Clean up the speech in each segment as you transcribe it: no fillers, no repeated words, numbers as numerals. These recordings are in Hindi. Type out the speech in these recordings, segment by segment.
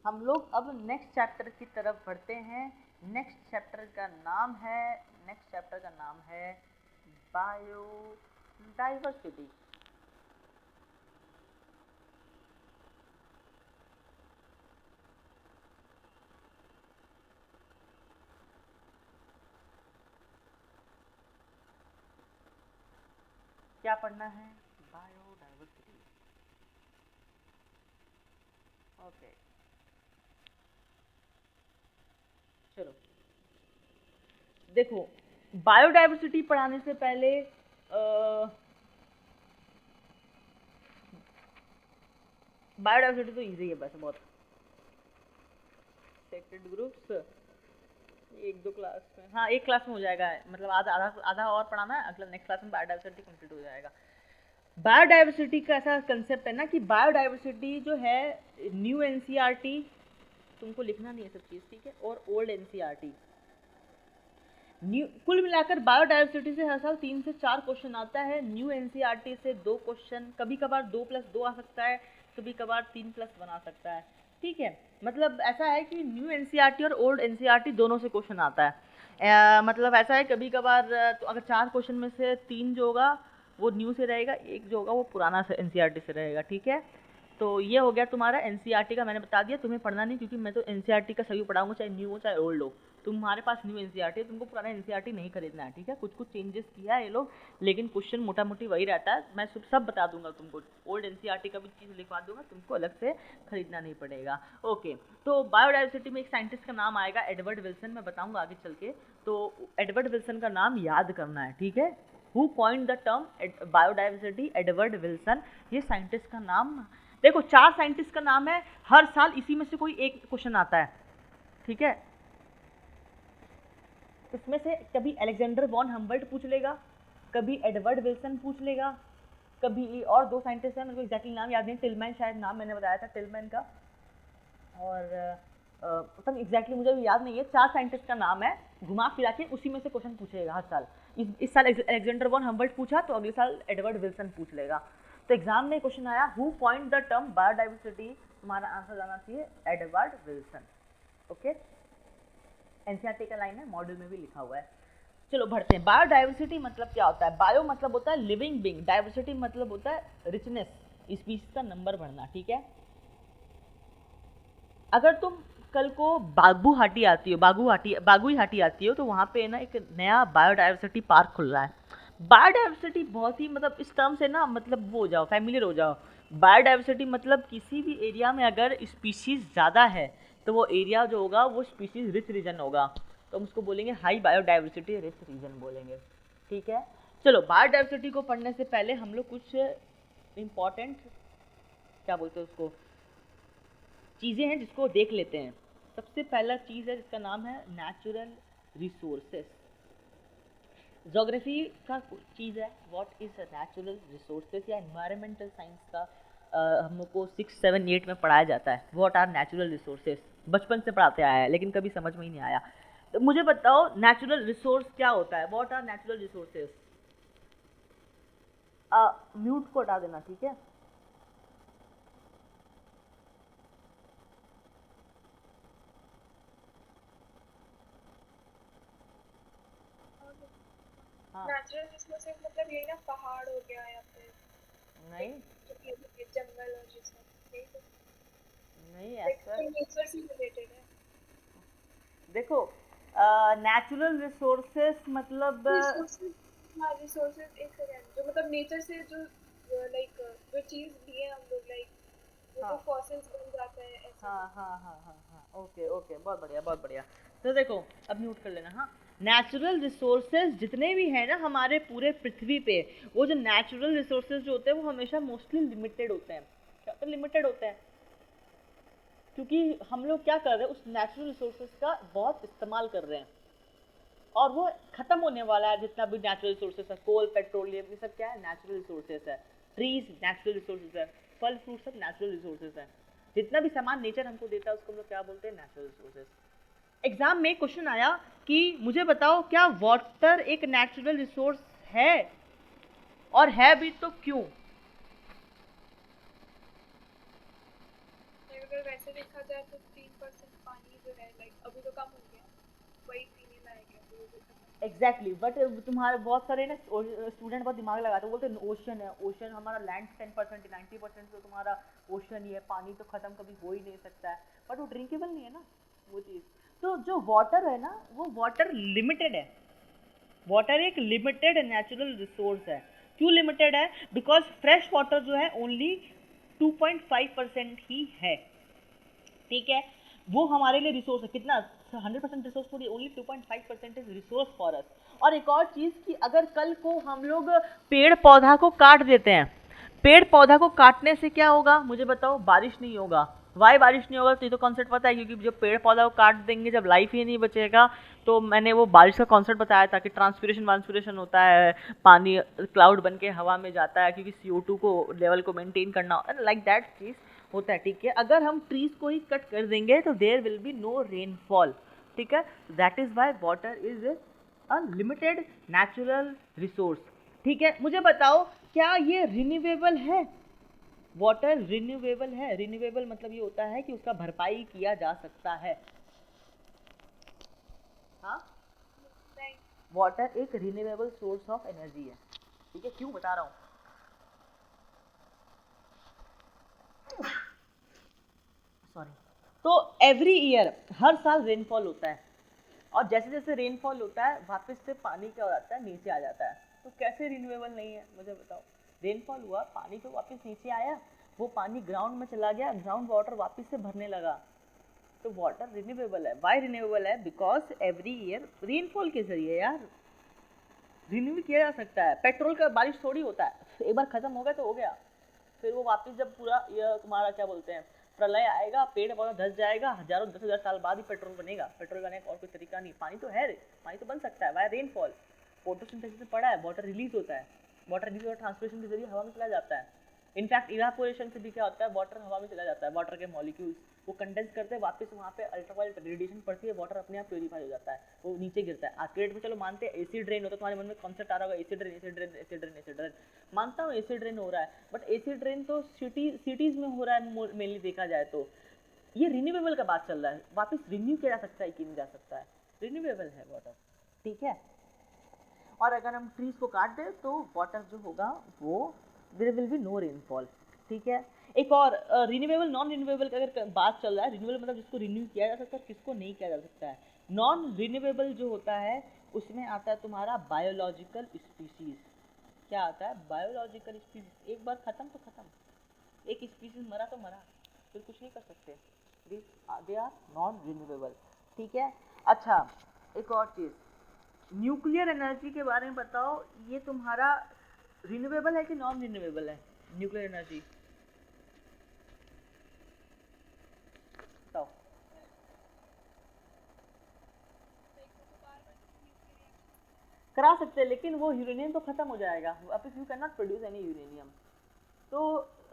हम लोग अब नेक्स्ट चैप्टर की तरफ बढ़ते हैं। नेक्स्ट चैप्टर का नाम है बायोडाइवर्सिटी। क्या पढ़ना है? बायोडाइवर्सिटी। ओके, चलो देखो, बायोडाइवर्सिटी पढ़ाने से पहले बायोडाइवर्सिटी तो इजी है बस, बहुत। सेक्रेड ग्रुप्स एक दो क्लास में, हाँ एक क्लास में हो जाएगा, मतलब आधा आधा आधा और पढ़ाना है, अगला नेक्स्ट क्लास में बायोडाइवर्सिटी कंप्लीट हो जाएगा। बायोडाइवर्सिटी का ऐसा कंसेप्ट है ना कि बायोडाइवर्सिटी जो है न्यू एनसीईआरटी, तुमको लिखना नहीं है सब चीज़, ठीक है, और ओल्ड एनसीईआरटी, न्यू, कुल मिलाकर बायोडाइवर्सिटी से हर साल 3 से 4 क्वेश्चन आता है। न्यू एनसीईआरटी से 2 क्वेश्चन, कभी कभार 2+2 आ सकता है, कभी कभार 3+ बना सकता है, ठीक है। मतलब ऐसा है कि न्यू एनसीईआरटी और ओल्ड एनसीईआरटी दोनों से क्वेश्चन आता है। मतलब ऐसा है कभी कभार तो अगर 4 क्वेश्चन में से 3 जो होगा वो न्यू से रहेगा, एक जो होगा वो पुराना एनसीईआरटी से रहेगा, ठीक है। तो ये हो गया तुम्हारा एनसीईआरटी का, मैंने बता दिया, तुम्हें पढ़ना नहीं क्योंकि मैं तो एनसीईआरटी का सभी पढ़ाऊंगा, चाहे न्यू हो चाहे ओल्ड हो। तुम्हारे पास न्यू एनसीईआरटी है, तुमको पुराना एनसीईआरटी नहीं खरीदना है, ठीक है। कुछ कुछ चेंजेस किया है ये लोग, लेकिन क्वेश्चन मोटा मोटी वही रहता है। मैं सब बता दूंगा तुमको, ओल्ड एनसीईआरटी का भी चीज़ लिखवा दूंगा, तुमको अलग से खरीदना नहीं पड़ेगा। ओके, तो बायोडाइवर्सिटी में एक साइंटिस्ट का नाम आएगा एडवर्ड विल्सन, मैं बताऊंगा आगे चल के। तो एडवर्ड विल्सन का नाम याद करना है, ठीक है। Who coined the term biodiversity? Edward Wilson. ये साइंटिस्ट का नाम, देखो 4 साइंटिस्ट का नाम है, हर साल इसी में से कोई एक क्वेश्चन आता है, ठीक है। इसमें से कभी अलेक्जेंडर वॉन हम्बर्ट पूछ लेगा, कभी एडवर्ड विल्सन पूछ लेगा, कभी और 2 साइंटिस्ट हैं, मेरे को एग्जैक्टली नाम याद नहीं, टिलमैन शायद नाम मैंने बताया था टिलमैन का, और पता नहीं एग्जैक्टली मुझे भी याद नहीं है। 4 साइंटिस्ट का नाम है, घुमा फिरा के उसी में से क्वेश्चन पूछेगा हर साल। इस साल अलेक्जेंडर वॉन हम्बर्ट पूछा तो अगले साल एडवर्ड विल्सन पूछ लेगा। तो एग्जाम में क्वेश्चन आया who coined the term biodiversity, तुम्हारा आंसर जाना चाहिए एडवर्ड विल्सन। ओके, एनसीईआरटी का लाइन है, मॉड्यूल में भी लिखा हुआ है। चलो बढ़ते हैं। बायोडाइवर्सिटी मतलब क्या होता है? बायो मतलब होता है लिविंग बीइंग, डाइवर्सिटी मतलब होता है रिचनेस, स्पीशीज का नंबर बढ़ना, ठीक है। अगर तुम कल को बागुहाटी आती हो, बागुईहाटी आती हो, तो वहाँ पे ना एक नया बायोडाइवर्सिटी पार्क खुल रहा है। बायोडाइवर्सिटी बहुत ही, मतलब इस टर्म से ना मतलब वो हो जाओ, फैमिलियर हो जाओ। बायोडाइवर्सिटी मतलब किसी भी एरिया में अगर स्पीशीज ज़्यादा है तो वो एरिया जो होगा वो स्पीशीज रिच रीजन होगा, तो हम उसको बोलेंगे हाई बायोडाइवर्सिटी रिच रीजन बोलेंगे, ठीक है। चलो, बायोडाइवर्सिटी को पढ़ने से पहले हम लोग कुछ इम्पॉर्टेंट, क्या बोलते हैं उसको, चीज़ें हैं जिसको देख लेते हैं। सबसे पहला चीज़ है जिसका नाम है नेचुरल रिसोर्सेस। ज्योग्राफी का चीज़ है व्हाट इज नेचुरल रिसोर्सेस, या एनवायरमेंटल साइंस का हम लोग को 6, 7, 8 में पढ़ाया जाता है व्हाट आर नेचुरल रिसोर्सेस। बचपन से पढ़ाते आया है लेकिन कभी समझ में ही नहीं आया। तो मुझे बताओ नेचुरल रिसोर्स क्या होता है, what are natural resources. Mute को हटा देना, ठीक है। नेचुरल रिसोर्सेज मतलब यही ना, पहाड़ हो गया या फिर नहीं जंगल और ये सब, यही तो नहीं ऐसा, तो नेचर से रिलेटेड है। देखो नेचुरल रिसोर्सेस मतलब रिसोर्सेज, हाँ रिसोर्सेज, एक सेकेंड, जो मतलब नेचर से जो लाइक जो चीज लिए हम लोग, लाइक वो हाँ जो फॉसिल्स बन जाता है ऐसा हाँ कुछ। हाँ हाँ हाँ हाँ, ओके ओके, बहुत बढ़िया बहुत बढ़िया। तो देखो, अब म्यूट कर लेना। हाँ, नेचुरल रिसोर्सेज जितने भी हैं ना हमारे पूरे पृथ्वी पे, वो जो नेचुरल रिसोर्सेज जो होते हैं वो हमेशा मोस्टली लिमिटेड होते हैं। क्या तो लिमिटेड होते हैं, क्योंकि हम लोग क्या कर रहे हैं, उस नेचुरल रिसोर्सेज का बहुत इस्तेमाल कर रहे हैं और वो खत्म होने वाला है। जितना भी नेचुरल रिसोर्सेज है, कोल, पेट्रोलियम, ये सब क्या है, नेचुरल रिसोर्सेज है। ट्रीज नेचुरल रिसोर्सेज है, फल फ्रूट सब नेचुरल रिसोर्सेज है। जितना भी सामान नेचर हमको देता है उसको हम लोग क्या बोलते हैं, नेचुरल रिसोर्सेज। एग्जाम में क्वेश्चन आया कि मुझे बताओ क्या वाटर एक नेचुरल रिसोर्स है, और है भी तो क्यों। अगर वैसे देखा जाए तो 3 एग्जैक्टली बट तुम्हारे बहुत सारे ना स्टूडेंट बहुत दिमाग लगाते हैं, बोलते हैं ओशन है, ओशन हमारा लैंड 10% 90% तो तुम्हारा ओशन ही है, पानी तो खत्म कभी हो ही नहीं सकता है, बट वो ड्रिंकेबल नहीं है ना वो चीज़। तो जो वाटर है ना वो वाटर लिमिटेड है, वाटर एक लिमिटेड नेचुरल रिसोर्स है। क्यों लिमिटेड है? बिकॉज फ्रेश वाटर जो है ओनली 2.5% ही है, ठीक है। वो हमारे लिए रिसोर्स है, कितना 100% रिसोर्स थोड़ी, only 2.5% is resource for us. और एक और चीज़ कि अगर कल को हम लोग पेड़ पौधा को काट देते हैं, पेड़ पौधा को काटने से क्या होगा मुझे बताओ? बारिश नहीं होगा। वाई बारिश नहीं होगा? तो ये तो कॉन्सेप्ट पता है, क्योंकि जब पेड़ पौधा को काट देंगे, जब लाइफ ही नहीं बचेगा, तो मैंने वो बारिश का कॉन्सेप्ट बताया था कि ट्रांसपिरेशन वांसपिरेशन होता है, पानी क्लाउड बन के हवा में जाता है, क्योंकि CO2 को लेवल को मेंटेन करना, लाइक दैट चीज़ होता है, ठीक है। अगर हम ट्रीज को ही कट कर देंगे तो there will be no rainfall, ठीक है। That is why water is a limited natural resource, ठीक है। मुझे बताओ क्या ये रिन्यूएबल है? वाटर रिन्यूएबल है? रिन्यूएबल मतलब ये होता है कि उसका भरपाई किया जा सकता है। हाँ, नहीं। वाटर एक रिन्यूएबल सोर्स ऑफ एनर्जी है, ठीक है। क्यों बता रहा हूँ? सॉरी। तो एवरी ईयर हर साल रेनफॉल होता है, और जैसे जैसे रेनफॉल होता है वापस से पानी क्या हो जाता है? नीचे आ जाता है। तो कैसे रिन्यूएबल नहीं है मुझे बताओ? रेनफॉल हुआ, पानी तो वापस नीचे आया, वो पानी ग्राउंड में चला गया, ग्राउंड वाटर वापस से भरने लगा, तो वाटर रिन्यूएबल है। वाई रिन्यूएबल है? बिकॉज एवरी ईयर रेनफॉल के जरिए यार रिन्यू किया जा सकता है। पेट्रोल का बारिश थोड़ी होता है, एक बार खत्म हो गया तो हो गया, फिर वो वापस जब पूरा ये तुम्हारा क्या बोलते हैं प्रलय आएगा, पेड़ पौधा धस जाएगा, हजारों 10,000 साल बाद ही पेट्रोल बनेगा। पेट्रोल बनाने का और कोई तरीका नहीं। पानी तो है, पानी तो बन सकता है, वाई रेनफॉल, फोटोसिंथेसिस में पड़ा है, वाटर रिलीज होता है, वाटर रिलीज और ट्रांसपिरेशन के जरिए हवा में चला जाता है। इनफैक्ट इवापोरेशन से भी क्या होता है? वाटर हवा में चला जाता है, वाटर के मॉलिक्यूल्स वो कंडेंस करते हैं, वापस वहाँ पे अल्ट्रावायलेट रेडिएशन पड़ती है, वाटर अपने आप प्योरीफाई हो जाता है, वो नीचे गिरता है। आर्केड में चलो मानते हैं एसिड रेन होता है, तुम्हारे मन में कॉन्सेप्ट आ रहा होगा acid rain acid rain acid rain acid rain, मानता हूँ एसिड रेन हो रहा है, बट एसिड रेन तो सिटीज में हो रहा है मेनली देखा जाए तो। ये रिन्यूएबल का बात चल रहा है, वापस रिन्यू किया जा सकता है कि नहीं जा सकता है? रिन्यूएबल है वाटर, ठीक है। और अगर हम ट्रीज को काट दें तो वाटर जो होगा वो there will be no rainfall, ठीक है। एक और रिन्यूएबल नॉन रिन्यूएबल का अगर बात चल रहा है, रिन्यूएबल मतलब जिसको रिन्यू किया जा सकता है, किसको नहीं किया जा सकता है। नॉन रिन्यूएबल जो होता है उसमें आता है तुम्हारा बायोलॉजिकल स्पीसीज। क्या आता है? Biological species. एक बार खत्म तो खत्म, एक स्पीसीज मरा तो मरा, फिर कुछ नहीं कर सकते, दे आर नॉन रिन्यूएबल, ठीक है। अच्छा, एक और चीज़, न्यूक्लियर एनर्जी के बारे में बताओ, ये तुम्हारा रिन्यूएबल है कि नॉन रिन्यूएबल है? न्यूक्लियर एनर्जी बताओ। करा सकते हैं, लेकिन वो यूरेनियम तो खत्म हो जाएगा, वापस you can not produce any uranium. तो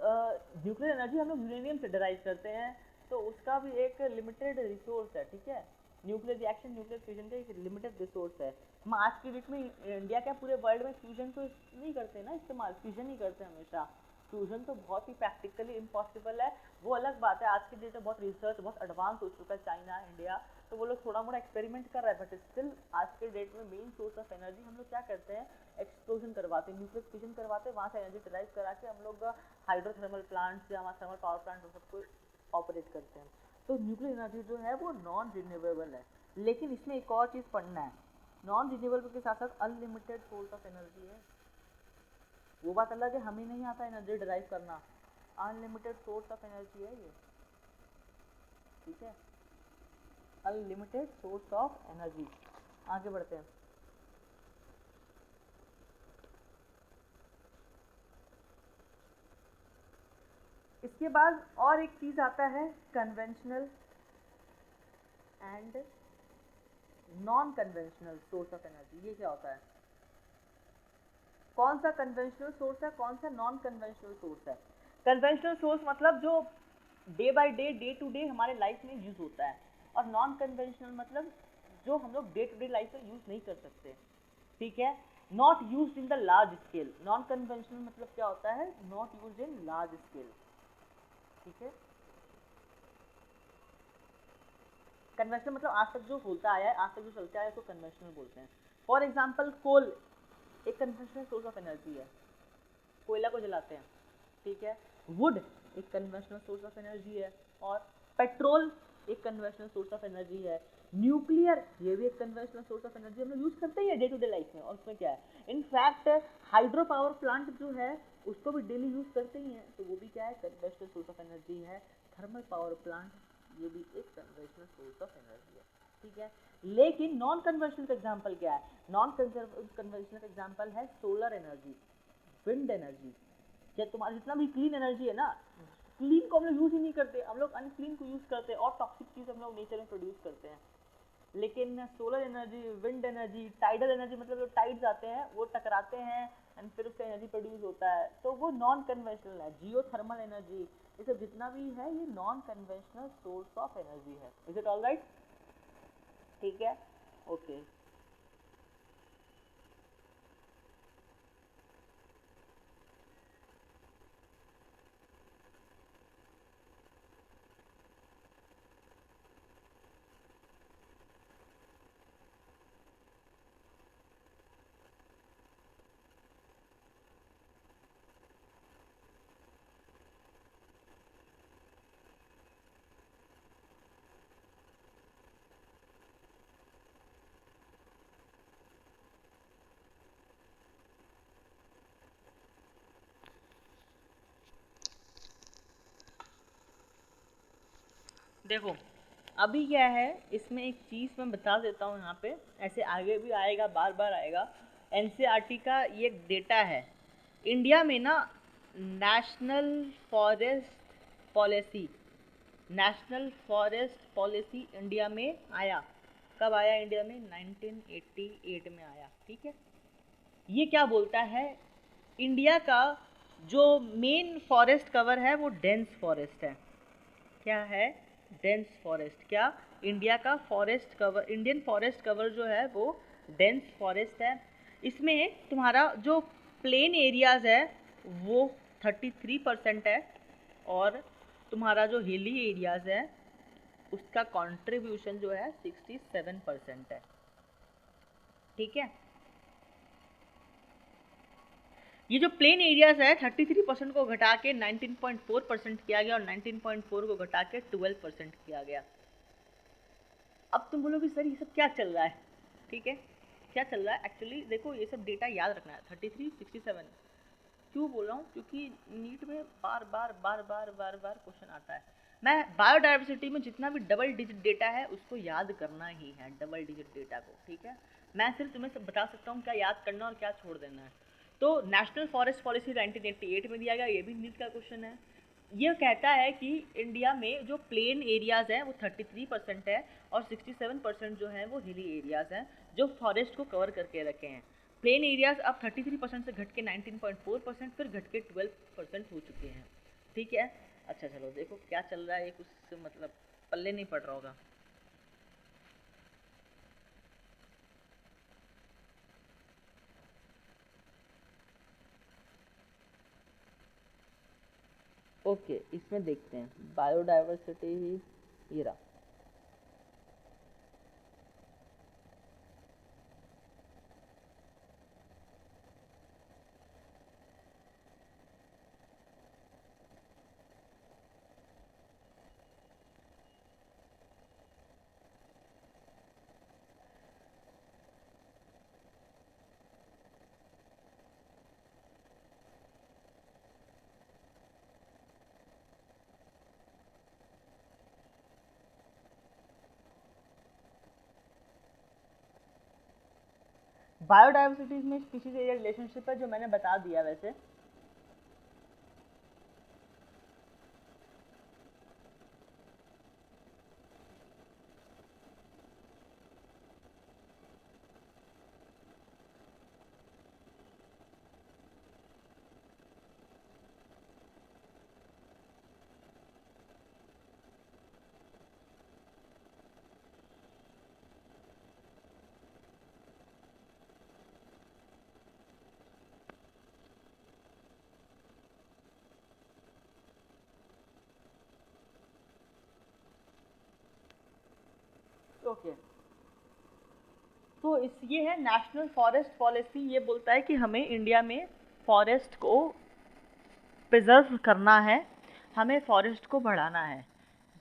न्यूक्लियर एनर्जी हम लोग यूरेनियम से डराइव करते हैं, तो उसका भी एक लिमिटेड रिसोर्स है, ठीक है। न्यूक्लियर रिएक्शन न्यूक्लियर फ्यूजन का एक लिमिटेड रिसोर्स है। हम आज की डेट में इंडिया क्या पूरे वर्ल्ड में फ्यूजन तो नहीं करते ना, इस्तेमाल फ्यूजन नहीं करते हमेशा। फ्यूजन तो बहुत ही प्रैक्टिकली इम्पॉसिबल है, वो अलग बात है। आज की डेट में बहुत रिसर्च बहुत एडवांस हो चुका है, चाइना इंडिया, तो वो लोग थोड़ा मोड़ा एक्सपेरिमेंट कर रहा है, बट स्टिल आज के डेट में मेन सोर्स ऑफ एनर्जी हम लोग क्या करते हैं? एक्सप्लोजन करवाते हैं, न्यूक्लियर फ्यूजन करवाते हैं, वहाँ से एनर्जी डिराइव करा के हम लोग हाइड्रोथर्मल प्लांट्स या हमारा थर्मल पावर प्लांट सबको ऑपरेट करते हैं। तो न्यूक्लियर एनर्जी जो है वो नॉन रिन्यूएबल है, लेकिन इसमें एक और चीज़ पढ़ना है, नॉन रिन्यूएबल के साथ साथ अनलिमिटेड सोर्स ऑफ एनर्जी है। वो बात अलग है, हमें नहीं आता एनर्जी डिराइव करना, अनलिमिटेड सोर्स ऑफ एनर्जी है ये, ठीक है। Unlimited source of energy. आगे बढ़ते हैं। इसके बाद और एक चीज़ आता है conventional and non conventional source of energy. ये क्या होता है? कौन सा कन्वेंशनल सोर्स है, कौन सा नॉन कन्वेंशनल सोर्स है? कन्वेंशनल सोर्स मतलब जो day by day to day हमारे लाइफ में यूज़ होता है, और नॉन कन्वेंशनल मतलब जो हम लोग डे टू डे लाइफ में यूज़ नहीं कर सकते, ठीक है। Not use in the large scale. Non conventional मतलब क्या होता है? Not use in large scale, ठीक है। कन्वेंशनल मतलब आज तक जो होता आया है, आज तक जो चलता आया है, उसको कन्वेंशनल बोलते हैं। फॉर एग्जाम्पल कोल एक कन्वेंशनल सोर्स ऑफ एनर्जी है, कोयला को जलाते हैं, ठीक है। वुड एक कन्वेंशनल सोर्स ऑफ एनर्जी है, और पेट्रोल एक कन्वेंशनल सोर्स ऑफ एनर्जी है। न्यूक्लियर ये भी एक कन्वेंशनल सोर्स ऑफ एनर्जी हम लोग यूज़ करते ही है डे टू डे लाइफ में, और उसमें क्या है, इनफैक्ट हाइड्रो पावर प्लांट जो है उसको भी डेली यूज़ करते ही हैं, तो वो भी क्या है, कन्वेंशनल सोर्स ऑफ एनर्जी है। थर्मल पावर प्लांट ये भी एक कन्वेंशनल सोर्स ऑफ एनर्जी है, ठीक है। लेकिन नॉन कन्वेंशनल का एग्जाम्पल क्या है, नॉन कन्वेंशनल का एग्जाम्पल है सोलर एनर्जी, विंड एनर्जी। या तुम्हारा जितना भी क्लीन एनर्जी है ना, क्लीन को हम लोग यूज़ ही नहीं करते, हम लोग अनक्लीन को यूज़ करते हैं, और टॉक्सिक चीज़ हम लोग नेचर में प्रोड्यूस करते हैं। लेकिन solar energy, wind energy, tidal energy, मतलब जो टाइड्स आते हैं वो टकराते हैं एंड फिर उसका एनर्जी प्रोड्यूस होता है, तो वो नॉन कन्वेंशनल है। जियो थर्मल एनर्जी, ये सब जितना भी है ये non conventional source of energy है। Is it all right? ठीक है, ओके। देखो अभी क्या है, इसमें एक चीज़ मैं बता देता हूँ यहाँ पे, ऐसे आगे भी आएगा, बार बार आएगा। एनसीईआरटी का ये डेटा है, इंडिया में ना national forest policy, national forest policy India में आया। कब आया इंडिया में? 1988 में आया, ठीक है। ये क्या बोलता है, इंडिया का जो मेन फॉरेस्ट कवर है वो डेंस फॉरेस्ट है। क्या है? Dense forest. क्या? इंडिया का forest cover, Indian forest cover जो है वो डेंस फॉरेस्ट है। इसमें तुम्हारा जो प्लेन एरियाज़ है वो 33% है, और तुम्हारा जो हिली एरियाज़ है उसका कंट्रीब्यूशन जो है 67% है, ठीक है। ये जो प्लेन एरियाज है 33% को घटा के 19.4% किया गया, और 19.4 को घटा के 12% किया गया। अब तुम बोलोगे सर ये सब क्या चल रहा है, ठीक है, क्या चल रहा है? एक्चुअली देखो ये सब डेटा याद रखना है। 33, 67 क्यों बोल रहा हूँ, क्योंकि नीट में बार बार बार बार बार बार क्वेश्चन आता है। मैं बायोडाइवर्सिटी में जितना भी डबल डिजिट डेटा है उसको याद करना ही है, डबल डिजिट डेटा को, ठीक है। मैं सिर्फ तुम्हें सब बता सकता हूँ क्या याद करना और क्या छोड़ देना है। तो नेशनल फॉरेस्ट पॉलिसी 1988 में दिया गया, ये भी नीट का क्वेश्चन है। ये कहता है कि इंडिया में जो प्लेन एरियाज़ हैं वो 33% है, और 67% जो है वो हिली एरियाज़ हैं जो फॉरेस्ट को कवर करके रखे हैं। प्लेन एरियाज अब 33% से घट के 19.4%, फिर घट के 12% हो चुके हैं, ठीक है। अच्छा चलो देखो क्या चल रहा है, ये कुछ मतलब पल्ले नहीं पड़ रहा होगा। ओके, इसमें देखते हैं बायोडाइवर्सिटी ही, ये रहा। बायोडाइवर्सिटी में स्पीशीज एरिया रिलेशनशिप है जो मैंने बता दिया वैसे। ओके। तो ये है नेशनल फॉरेस्ट पॉलिसी, ये बोलता है कि हमें इंडिया में फॉरेस्ट को प्रिजर्व करना है, हमें फॉरेस्ट को बढ़ाना है।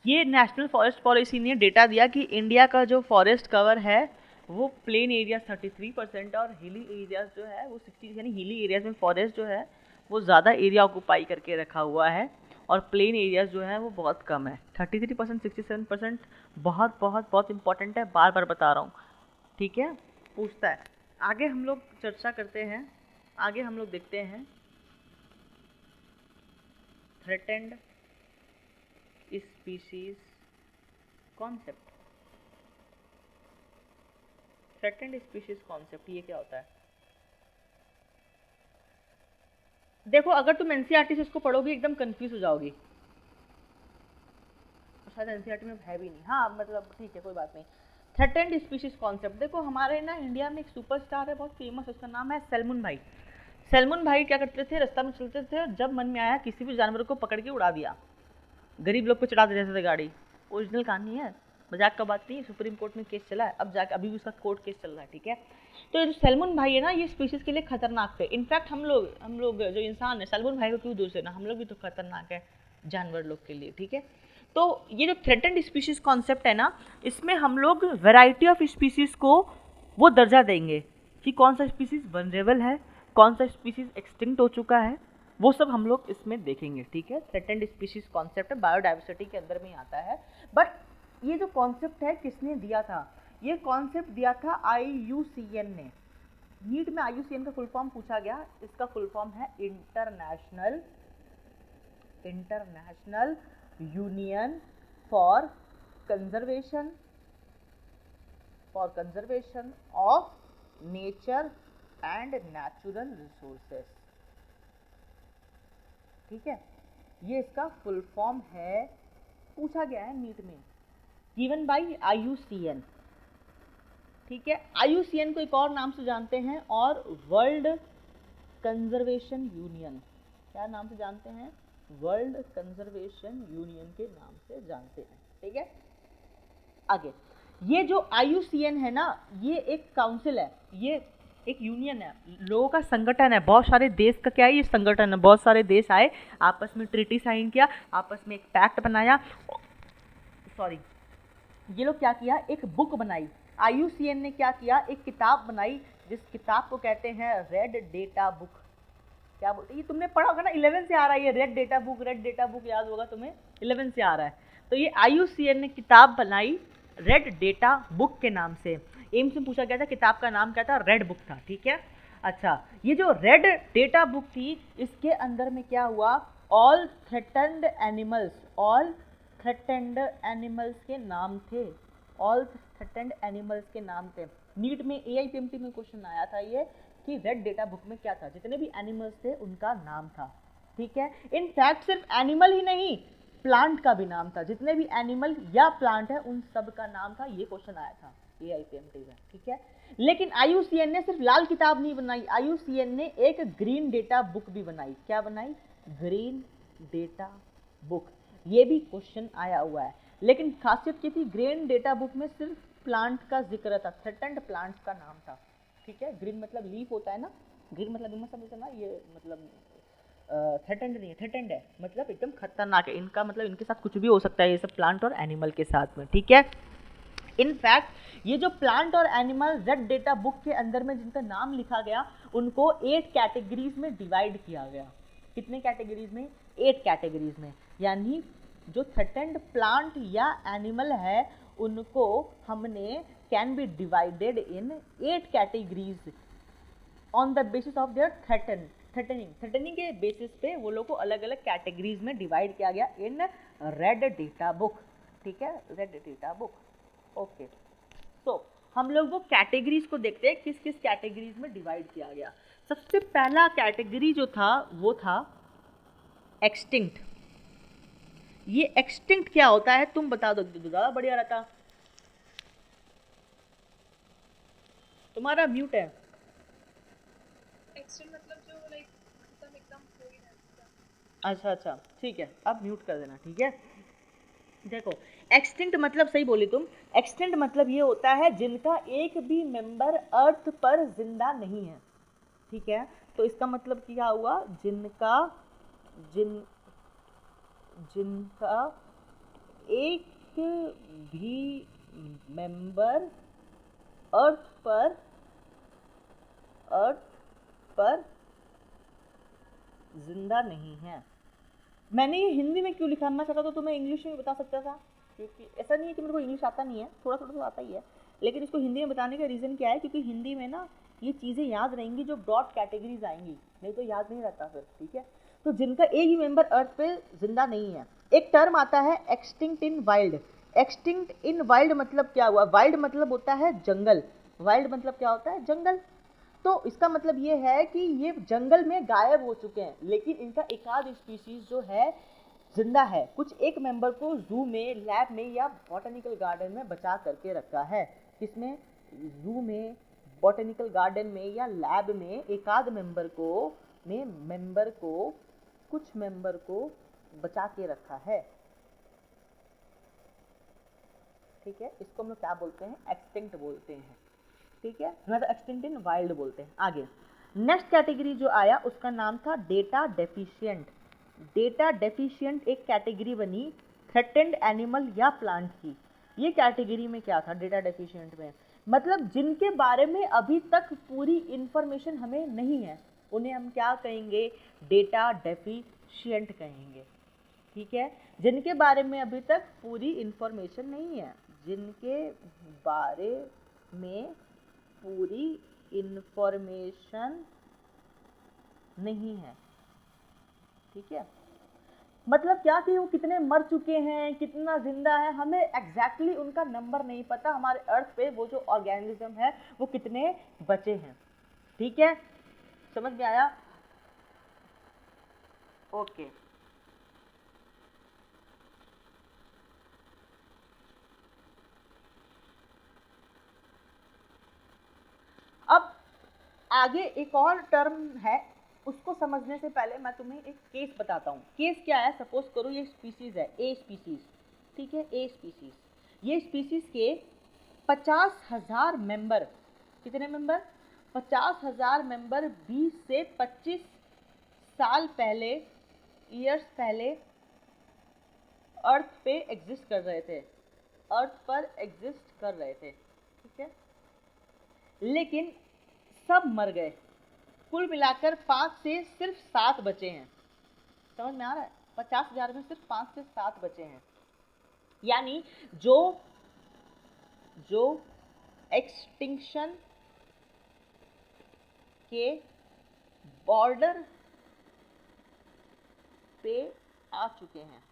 ये नेशनल फॉरेस्ट पॉलिसी ने डेटा दिया कि इंडिया का जो फॉरेस्ट कवर है वो प्लेन एरिया 33% और हिली एरियाज जो है वो 60, यानी हिली एरियाज में फॉरेस्ट जो है वो ज़्यादा एरिया ऑक्यूपाई करके रखा हुआ है और प्लेन एरियाज जो है वो बहुत कम है। 33%, 67% बहुत बहुत बहुत इंपॉर्टेंट है, बार बार बता रहा हूँ, ठीक है। पूछता है, आगे हम लोग चर्चा करते हैं, आगे हम लोग देखते हैं threatened species concept. Threatened species concept ये क्या होता है? देखो, अगर तुम एनसीईआरटी से इसको पढ़ोगी एकदम कंफ्यूज हो जाओगी, शायद एनसीईआरटी में है भी नहीं, हाँ मतलब ठीक है कोई बात नहीं। थ्रेटेंड स्पीशीज कॉन्सेप्ट, देखो हमारे ना इंडिया में एक सुपरस्टार है बहुत फेमस, उसका नाम है सैल्मन भाई। सैल्मन भाई क्या करते थे, रास्ता में चलते थे, जब मन में आया किसी भी जानवर को पकड़ के उड़ा दिया, गरीब लोग को चढ़ा देते थे गाड़ी। ओरिजिनल कहानी है, मजाक का बात नहीं है, सुप्रीम कोर्ट में केस चला है, अब जाके अभी भी उसका कोर्ट केस चल रहा है, ठीक है। तो ये जो सैल्मन भाई है ना, ये स्पीशीज के लिए खतरनाक थे। इनफैक्ट हम लोग जो इंसान है, सैल्मन भाई को क्यों दूर से ना, हम लोग भी तो खतरनाक है जानवर लोग के लिए, ठीक है। तो ये जो थ्रेटेंड स्पीशीज कॉन्सेप्ट है ना, इसमें हम लोग वैरायटी ऑफ स्पीशीज को वो दर्जा देंगे कि कौन सा स्पीशीज वनरेबल है, कौन सा स्पीशीज एक्सटिंक्ट हो चुका है, वो सब हम लोग इसमें देखेंगे, ठीक है। थ्रेटेंड स्पीशीज कॉन्सेप्ट है, बायोडाइवर्सिटी के अंदर में ही आता है। बट ये जो कॉन्सेप्ट है किसने दिया था? ये कॉन्सेप्ट दिया था IUCN ने। नीट में IUCN का फुल फॉर्म पूछा गया, इसका फुल फॉर्म है international union for conservation of nature and natural resources, ठीक है। ये इसका फुल फॉर्म है, पूछा गया है नीट में, गिवन बाय IUCN, ठीक है। IUCN को एक और नाम से जानते हैं, और वर्ल्ड कंजर्वेशन यूनियन, क्या नाम से जानते हैं? वर्ल्ड कंजर्वेशन यूनियन के नाम से जानते हैं, ठीक है। आगे, ये जो IUCN है ना, ये एक काउंसिल है, ये एक यूनियन है, लोगों का संगठन है, बहुत सारे देश का क्या है ये संगठन है, बहुत सारे देश आए, आपस में ट्रीटी साइन किया, आपस में एक पैक्ट बनाया, सॉरी ये लोग क्या किया, एक बुक बनाई। IUCN ने क्या किया, एक किताब बनाई, जिस किताब को कहते हैं रेड डेटा बुक। क्या बोलते, ये तुमने पढ़ा होगा ना, 11 से आ रहा है ये रेड डेटा बुक याद होगा तुम्हें, 11 से आ रहा है। तो ये IUCN ने किताब बनाई रेड डेटा बुक के नाम से। एम्स में पूछा गया था किताब का नाम क्या था, रेड बुक था, ठीक है। अच्छा, ये जो रेड डेटा बुक थी, इसके अंदर में क्या हुआ, ऑल थ्रेटन्ड एनिमल्स के नाम थे, ऑल थ्रेटन्ड एनिमल्स के नाम थे। नीट में AIPMT में क्वेश्चन आया था ये कि रेड डेटा बुक में क्या था, जितने भी एनिमल्स थे उनका नाम था, ठीक है। इनफैक्ट सिर्फ एनिमल ही नहीं, प्लांट का भी नाम था, जितने भी एनिमल या प्लांट है उन सब का नाम था, ये क्वेश्चन आया था AIPMT में, ठीक है। लेकिन IUCN ने सिर्फ लाल किताब नहीं बनाई, IUCN ने एक ग्रीन डेटा बुक भी बनाई। क्या बनाई? ग्रीन डेटा बुक, ये भी क्वेश्चन आया हुआ है। लेकिन खासियत क्या थी, ग्रीन डेटा बुक में सिर्फ प्लांट का जिक्र था, थ्रेटेंड प्लांट्स का नाम था, ठीक है। ग्रीन मतलब लीफ होता है ना, ग्रीन मतलब समझते ना, ये मतलब थ्रेटेंड नहीं है, थ्रेटेंड है मतलब एकदम खतरनाक है, इनका मतलब इनके साथ कुछ भी हो सकता है, ये सब प्लांट और एनिमल के साथ में, ठीक है। इनफैक्ट ये जो प्लांट और एनिमल रेड डेटा बुक के अंदर में जिनका नाम लिखा गया, उनको 8 कैटेगरीज में डिवाइड किया गया। कितने कैटेगरीज में? 8 कैटेगरीज में। यानी जो थ्रेटेंड प्लांट या एनिमल है उनको हमने can be divided in 8 categories on the basis of their threatening के बेसिस पे वो लोग को अलग अलग कैटेगरीज में डिवाइड किया गया इन रेड डेटा बुक, ठीक है, रेड डेटा बुक, ओके। तो हम लोग वो कैटेगरीज को देखते हैं, किस किस कैटेगरीज में डिवाइड किया गया। सबसे पहला कैटेगरी जो था वो था एक्सटिंक्ट। ये एक्सटिंक्ट क्या होता है तुम बता दो, ज़्यादा बढ़िया रहता। तुम्हारा म्यूट है। एक्सटेंड मतलब जो लाइक खत्म एकदम हो ही रहा है। अच्छा ठीक है, अब म्यूट कर देना, ठीक है। देखो, एक्सटिंक्ट मतलब, सही बोली तुम, एक्सटिंक्ट मतलब ये होता है जिनका एक भी मेंबर अर्थ पर जिंदा नहीं है, ठीक है। तो इसका मतलब क्या हुआ, जिनका एक भी मेंबर अर्थ पर जिंदा नहीं है। मैंने ये हिंदी में क्यों लिखा, मैं चाहता तो मैं इंग्लिश में बता सकता था, क्योंकि ऐसा नहीं है कि मेरे को इंग्लिश आता नहीं है, थोड़ा थोड़ा तो आता ही है, लेकिन इसको हिंदी में बताने का रीज़न क्या है, क्योंकि हिंदी में ना ये चीज़ें याद रहेंगी जो ब्रॉड कैटेगरीज आएंगी, नहीं तो याद नहीं रहता फिर, ठीक है। तो जिनका एक ही मेंबर अर्थ पे जिंदा नहीं है। एक टर्म आता है एक्सटिंक्ट इन वाइल्ड। एक्सटिंक्ट इन वाइल्ड मतलब क्या हुआ, वाइल्ड मतलब होता है जंगल, वाइल्ड मतलब क्या होता है, जंगल। तो इसका मतलब ये है कि ये जंगल में गायब हो चुके हैं, लेकिन इनका एक आध स्पीशीज जो है जिंदा है। कुछ एक मेंबर को जू में, लैब में या बॉटनिकल गार्डन में बचा करके रखा है। किसमें, जू में, बॉटनिकल गार्डन में या लैब में एक आध कुछ मेंबर को बचा के रखा है, ठीक है। इसको हम लोग क्या बोलते हैं, एक्सटिंक्ट बोलते हैं, ठीक है, मतलब एक्सटिंक्ट इन वाइल्ड बोलते हैं। आगे नेक्स्ट कैटेगरी जो आया उसका नाम था डेटा डेफिशिएंट। डेटा डेफिशिएंट एक कैटेगरी बनी थ्रेटेंड एनिमल या प्लांट की। ये कैटेगरी में क्या था डेटा डेफिशिएंट में, मतलब जिनके बारे में अभी तक पूरी इंफॉर्मेशन हमें नहीं है, उन्हें हम क्या कहेंगे, डेटा डेफिशिएंट कहेंगे, ठीक है। जिनके बारे में अभी तक पूरी इंफॉर्मेशन नहीं है, जिनके बारे में पूरी इंफॉर्मेशन नहीं है, ठीक है। मतलब क्या कि वो कितने मर चुके हैं, कितना जिंदा है, हमें एग्जैक्टली उनका नंबर नहीं पता, हमारे अर्थ पे वो जो ऑर्गेनिज्म है वो कितने बचे हैं, ठीक है। समझ में आया, ओके। अब आगे एक और टर्म है, उसको समझने से पहले मैं तुम्हें एक केस बताता हूँ। केस क्या है, सपोज करो ये स्पीसीज है, ए स्पीसीज, ठीक है, ए स्पीसीज। ये स्पीसीज के 50,000 मेंबर, कितने मेंबर, 50,000 मेंबर 20 से 25 साल पहले, ईयर्स पहले अर्थ पे एग्जिस्ट कर रहे थे, अर्थ पर एग्जिस्ट कर रहे थे, ठीक है। लेकिन सब मर गए, कुल मिलाकर 5 से सिर्फ 7 बचे हैं। समझ में आ रहा है, 50,000 में सिर्फ 5 से 7 बचे हैं। यानी जो एक्सटिंक्शन के बॉर्डर पे आ चुके हैं,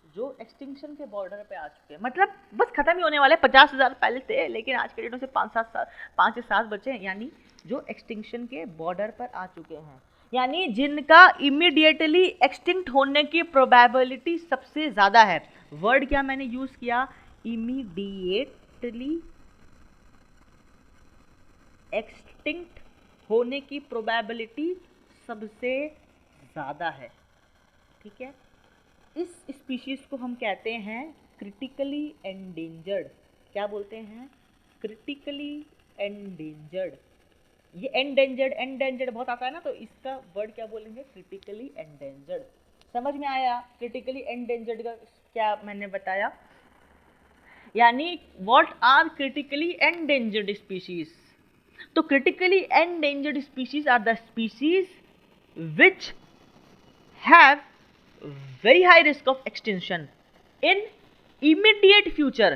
जो एक्सटिंक्शन के बॉर्डर पे आ चुके हैं, मतलब बस खत्म ही होने वाले। 50,000 पहले थे, लेकिन आज के डेट में से 5 से 7 बचे हैं, यानी जो एक्सटिंक्शन के बॉर्डर पर आ चुके हैं, यानी जिनका इमीडिएटली एक्सटिंक्ट होने की प्रोबेबिलिटी सबसे ज़्यादा है। वर्ड क्या मैंने यूज़ किया, इमीडिएटली एक्सटिंक्ट होने की प्रोबेबिलिटी सबसे ज़्यादा है, ठीक है। इस स्पीशीज को हम कहते हैं क्रिटिकली एंडेंजर्ड। क्या बोलते हैं, क्रिटिकली एंडेंजर्ड। ये एंडेंजर्ड बहुत आता है ना, तो इसका वर्ड क्या बोलेंगे, क्रिटिकली एंडेंजर्ड। समझ में आया क्रिटिकली एंडेंजर्ड का क्या मैंने बताया, यानी what are critically endangered species. तो critically endangered species are the species which have very high risk of extinction in immediate future।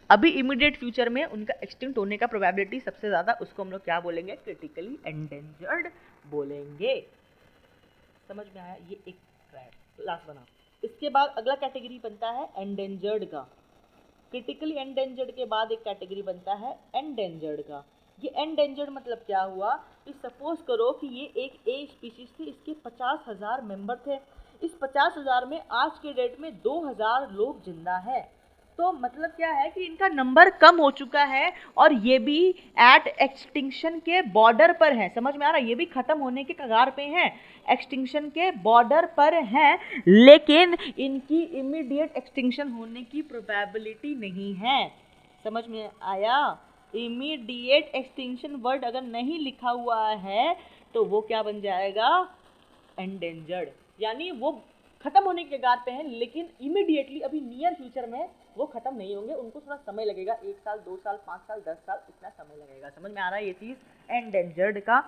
अभी immediate future में उनका extinct होने का probability सबसे ज़्यादा, उसको हम लोग क्या बोलेंगे, critically endangered बोलेंगे। समझ में आया, ये एक क्लास बना। इसके बाद अगला कैटेगरी बनता है endangered का। क्रिटिकली एंडेंजर्ड के बाद एक कैटेगरी बनता है एंडेंजर्ड का। ये एंडेंजर्ड मतलब क्या हुआ, कि सपोज करो कि ये एक ए स्पीशीज थी, इसके 50,000 मेंबर थे। इस 50,000 में आज के डेट में 2,000 लोग जिंदा है, तो मतलब क्या है कि इनका नंबर कम हो चुका है और ये भी एट एक्सटिंक्शन के बॉर्डर पर है। समझ में आ रहा है? ये भी खत्म होने के कगार पे हैं, एक्सटिंक्शन के बॉर्डर पर हैं, लेकिन इनकी इमीडिएट एक्सटिंक्शन होने की प्रोबेबिलिटी नहीं है। समझ में आया? इमीडिएट एक्सटिंक्शन वर्ड अगर नहीं लिखा हुआ है तो वो क्या बन जाएगा? एंडेंजर्ड, यानी वो खत्म होने के कगार पे हैं, लेकिन इमीडिएटली अभी नियर फ्यूचर में वो खत्म नहीं होंगे, उनको थोड़ा समय लगेगा, 1 साल 2 साल 5 साल 10 साल इतना समय लगेगा। समझ में आ रहा है ये चीज एंडेंजर्ड का?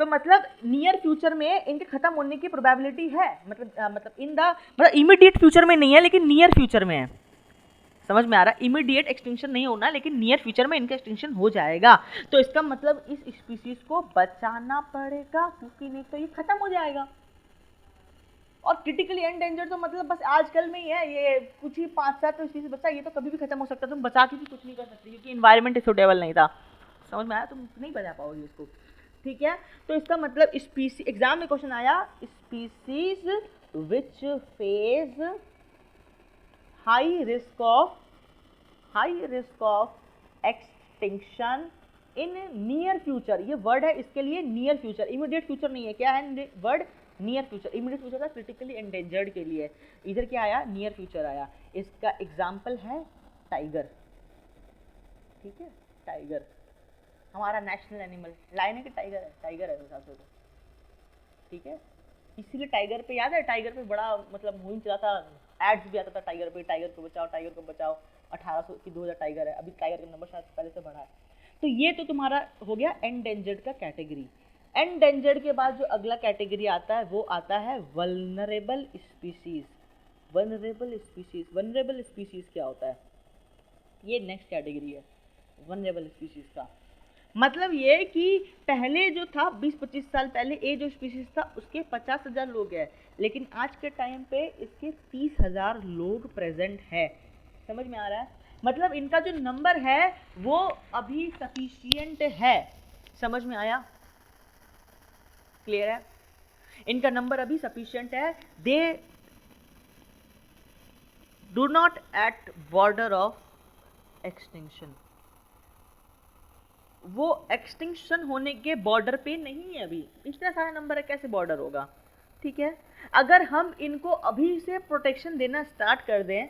तो मतलब नियर फ्यूचर में इनके खत्म होने की प्रोबेबिलिटी है, मतलब इन द मतलब इमीडिएट फ्यूचर में नहीं है लेकिन नियर फ्यूचर में है। समझ में आ रहा है? इमीडिएट एक्सटिंक्शन नहीं होना लेकिन नियर फ्यूचर में इनका एक्सटिंक्शन हो जाएगा। तो इसका मतलब इस स्पीसीज को बचाना पड़ेगा, क्योंकि नहीं तो ये खत्म हो जाएगा। और क्रिटिकली एंडेंजर्ड तो मतलब बस आजकल में ही है, ये कुछ ही 5-7 स्पीसीज बचा, ये तो कभी भी खत्म हो सकता है, तुम बचा के भी कुछ नहीं कर सकते क्योंकि इन्वायरमेंट सुटेबल नहीं था। समझ में आया? तुम नहीं बचा पाओगे इसको, ठीक है? तो इसका मतलब स्पीसीज, एग्जाम में क्वेश्चन आया, species which face high risk of extinction in near future. ये वर्ड है इसके लिए नियर फ्यूचर, इमीडिएट फ्यूचर नहीं है। क्या है word? Near future. Immediate future था क्रिटिकली एंडेंजर्ड के लिए, इधर क्या आया? नियर फ्यूचर आया। इसका एग्जाम्पल है टाइगर, ठीक है? टाइगर हमारा नेशनल एनिमल, लायन है कि टाइगर है? टाइगर है मेरे हिसाब से तो, ठीक है? इसीलिए टाइगर पे याद है, टाइगर पे बड़ा मतलब मुहिम चला था, एड्स भी आता था टाइगर पे, टाइगर को बचाओ, टाइगर को बचाओ। 1800 की 2000 टाइगर है, अभी टाइगर का नंबर शायद पहले से बढ़ा है। तो ये तो तुम्हारा हो गया एंडेंजर्ड का कैटेगरी। एंडेंजर्ड के बाद जो अगला कैटेगरी आता है वो आता है vulnerable species. Vulnerable species, vulnerable species क्या होता है? ये नेक्स्ट कैटेगरी है वल्नरेबल स्पीसीज का। मतलब ये कि पहले जो था 20-25 साल पहले ये जो स्पीसीज था उसके 50,000 लोग हैं, लेकिन आज के टाइम पे इसके 30,000 लोग प्रेजेंट है। समझ में आ रहा है? मतलब इनका जो नंबर है वो अभी सफिशिएंट है। समझ में आया? क्लियर है? इनका नंबर अभी सफिशिएंट है। They do not at border of extinction, वो एक्सटिंक्शन होने के बॉर्डर पे नहीं है अभी। इतना सारा नंबर है, कैसे बॉर्डर होगा? ठीक है? अगर हम इनको अभी से प्रोटेक्शन देना स्टार्ट कर दें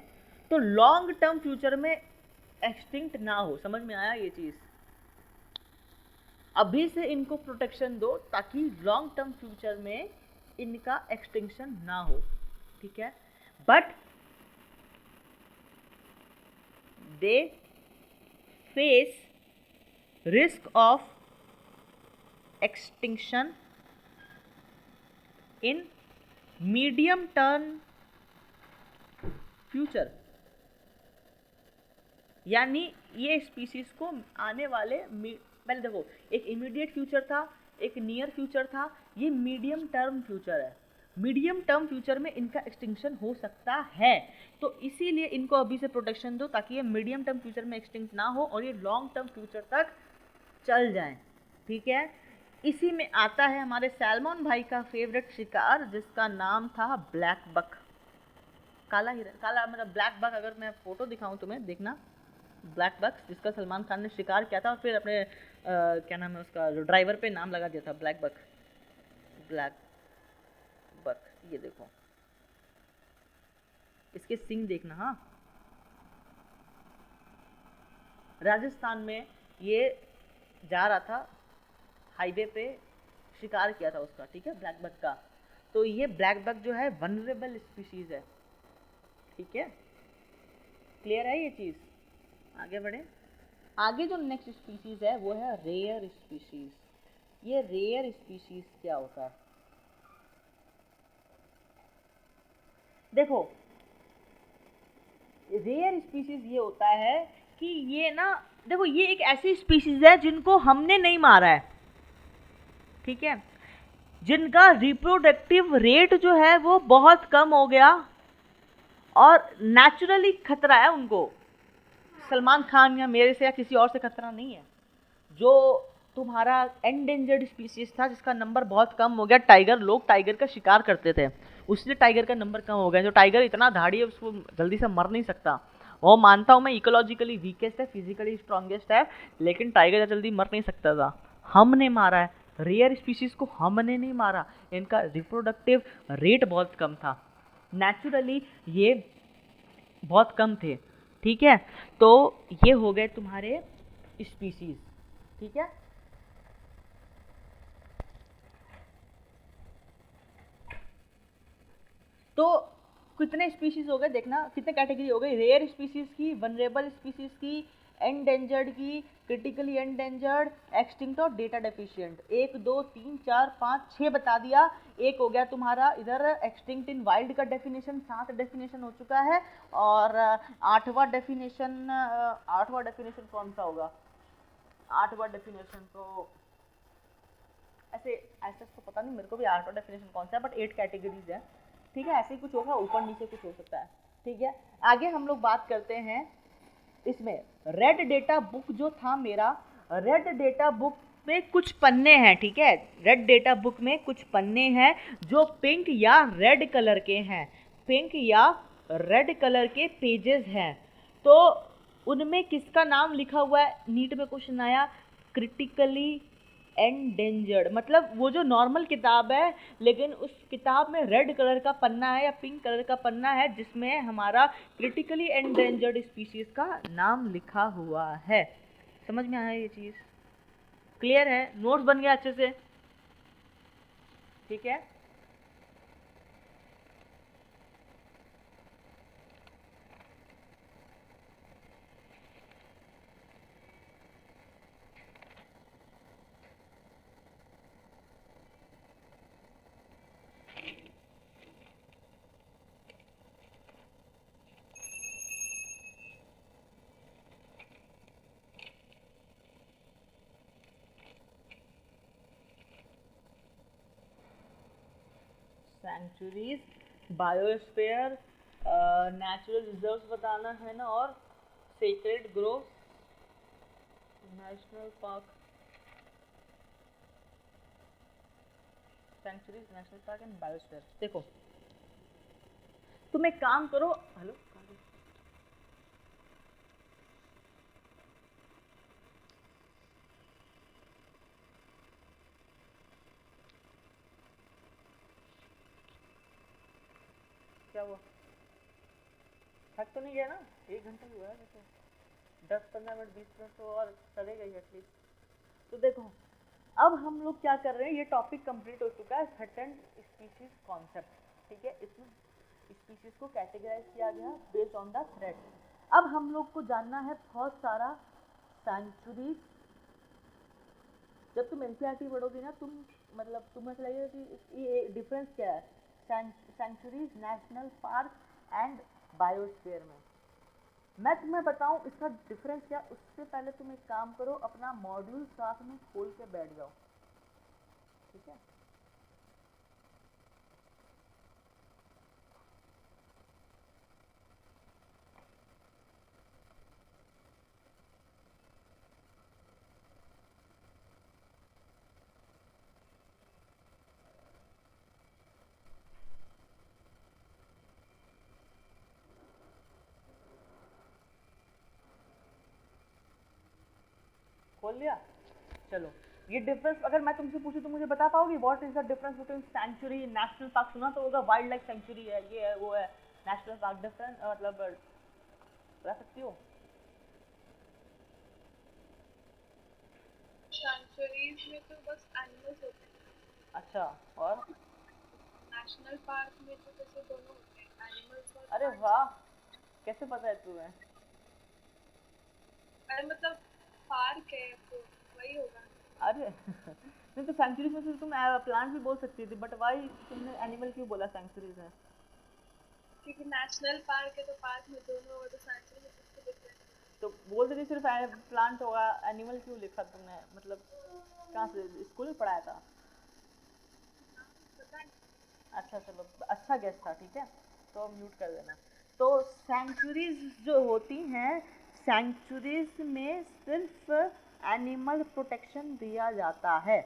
तो लॉन्ग टर्म फ्यूचर में एक्सटिंक्ट ना हो। समझ में आया ये चीज? अभी से इनको प्रोटेक्शन दो ताकि लॉन्ग टर्म फ्यूचर में इनका एक्सटिंक्शन ना हो, ठीक है? But they face risk of extinction in medium term future, यानी ये स्पीसीज को आने वाले पहले देखो, एक इमीडिएट फ्यूचर था, एक नियर फ्यूचर था, ये मीडियम टर्म फ्यूचर है। मीडियम टर्म फ्यूचर में इनका एक्सटिंक्शन हो सकता है, तो इसीलिए इनको अभी से प्रोटेक्शन दो ताकि ये मीडियम टर्म फ्यूचर में एक्सटिंक्ट ना हो और ये लॉन्ग टर्म फ्यूचर तक चल जाएं, ठीक है? इसी में आता है हमारे सैल्मन भाई का फेवरेट शिकार जिसका नाम था ब्लैक बक, काला हिरन, काला मतलब ब्लैक बक। अगर मैं फोटो दिखाऊं तुम्हें, देखना, ब्लैक बक जिसका सलमान खान ने शिकार किया था और फिर अपने क्या नाम है उसका, जो ड्राइवर पे नाम लगा दिया था ब्लैक बक। ब्लैक बक, ये देखो, इसके सिंग देखना। हाँ, राजस्थान में ये जा रहा था हाईवे पे, शिकार किया था उसका, ठीक है, ब्लैक बक का। तो ये ब्लैक बक जो है वनरेबल स्पीशीज है, ठीक है? क्लियर है ये चीज? आगे बढ़े। आगे जो नेक्स्ट स्पीशीज है वो है रेयर स्पीशीज। ये रेयर स्पीशीज क्या होता है? देखो, रेयर स्पीशीज ये होता है कि ये ना, देखो ये एक ऐसी स्पीशीज है जिनको हमने नहीं मारा है, ठीक है? जिनका रिप्रोडक्टिव रेट जो है वो बहुत कम हो गया और नेचुरली खतरा है उनको। सलमान खान या मेरे से या किसी और से खतरा नहीं है। जो तुम्हारा एंडेंजर्ड स्पीशीज था जिसका नंबर बहुत कम हो गया, टाइगर, लोग टाइगर का शिकार करते थे, उससे टाइगर का नंबर कम हो गया। जो टाइगर इतना धाड़ी है उसको जल्दी से मर नहीं सकता। वो मानता हूँ मैं इकोलॉजिकली वीकेस्ट है, फिजिकली स्ट्रॉन्गेस्ट है, लेकिन टाइगर जल्दी मर नहीं सकता था। हमने मारा है, रेयर स्पीशीज को हमने नहीं मारा, इनका रिप्रोडक्टिव रेट बहुत कम था, नेचुरली ये बहुत कम थे। ठीक है, तो ये हो गए तुम्हारे स्पीशीज। ठीक है, तो कितने स्पीशीज हो गए देखना, कितने कैटेगरी हो गई, रेयर स्पीशीज की, वनरेबल स्पीशीज की, एंडेंजर्ड की, क्रिटिकली एंडेंजर्ड, एक्सटिंक्ट और डेटा डेफिशिएंट। 1 2 3 4 5 6 बता दिया। एक हो गया तुम्हारा इधर एक्सटिंक्ट इन वाइल्ड का डेफिनेशन, 7 डेफिनेशन हो चुका है। और आठवां डेफिनेशन कौन सा होगा? आठवां डेफिनेशन तो ऐसे ऐसे तो पता नहीं मेरे को भी आठवां डेफिनेशन कौन सा है, बट 8 कैटेगरीज है। ठीक है, ऐसे ही कुछ होगा, ऊपर नीचे कुछ हो सकता है। ठीक है, आगे हम लोग बात करते हैं इसमें रेड डेटा बुक जो था मेरा, रेड डेटा बुक में कुछ पन्ने हैं। ठीक है, रेड डेटा बुक में कुछ पन्ने हैं जो पिंक या रेड कलर के हैं, पिंक या रेड कलर के पेजेस हैं। तो उनमें किसका नाम लिखा हुआ है? नीट में क्वेश्चन आया क्रिटिकली एंडेंजर्ड, मतलब वो जो नॉर्मल किताब है लेकिन उस किताब में रेड कलर का पन्ना है या पिंक कलर का पन्ना है जिसमें हमारा क्रिटिकली एंडेंजर्ड स्पीशीज का नाम लिखा हुआ है। समझ में आया ये चीज़? क्लियर है? नोट्स बन गया अच्छे से? ठीक है, सेंचुरीज, बायोस्फीयर, नेचुरल रिजर्व्स बताना है ना, और sacred grove, national park, sanctuaries, national park and biosphere. देखो तुम एक काम करो, हेलो क्या हुआ? थक तो नहीं गया ना? 1 घंटा हुआ है वैसे, 10-15 मिनट 20 मिनट तो और चलेगा ही एटलीस्ट। तो देखो अब हम लोग क्या कर रहे हैं, ये टॉपिक कंप्लीट हो चुका है थ्रेटेंड स्पीशीज कॉन्सेप्ट। ठीक है, इसमें स्पीशीज को कैटेगराइज किया गया बेस्ड ऑन द थ्रेट। अब हम लोग को जानना है बहुत सारा सेंचुरीज। जब तुम एनसीईआरटी पढ़ोगी ना, तुम मतलब तुम्हें ऐसा लगेगा कि ये डिफरेंस क्या है sanctuaries, national park and biosphere में। मैं तुम्हें बताऊं इसका डिफरेंस क्या, उससे पहले तुम एक काम करो, अपना मॉड्यूल साथ में खोल के बैठ जाओ। ठीक है, खोल लिया? चलो, ये डिफरेंस अगर मैं तुमसे पूछूं तो मुझे बता पाओगी what is the difference between sanctuary, national park? सुना तो होगा, वाइल्ड लाइफ सेंचुरी है, ये है वो है, नेशनल पार्क डिफरेंस मतलब बता सकती हो? सेंचुरीज में तो बस एनिमल्स होते हैं। अच्छा, और नेशनल पार्क में तो जैसे दोनों होते हैं, एनिमल्स और अरे प्लांट्स। वाह, कैसे पता है तुम्हें? अरे मतलब पार्क है तो वही होगा। अरे नहीं तो सेंचुरी में तो तुम प्लांट भी बोल सकती थी, बट वाई तुमने एनिमल क्यों बोला सेंचुरीज में? क्योंकि नेशनल पार्क है तो पार्क में दोनों होगा, तो सेंचुरी में कुछ तो डिफरेंस। तो बोल देती सिर्फ प्लांट होगा, एनिमल क्यों लिखा तुमने? मतलब कहाँ से स्कूल में पढ़ाया था? पता नहीं। अच्छा चलो, अच्छा गेस था। ठीक है, तो म्यूट कर देना। तो सेंचुरीज जो होती हैं, सेंचुरीज में सिर्फ एनिमल प्रोटेक्शन दिया जाता है।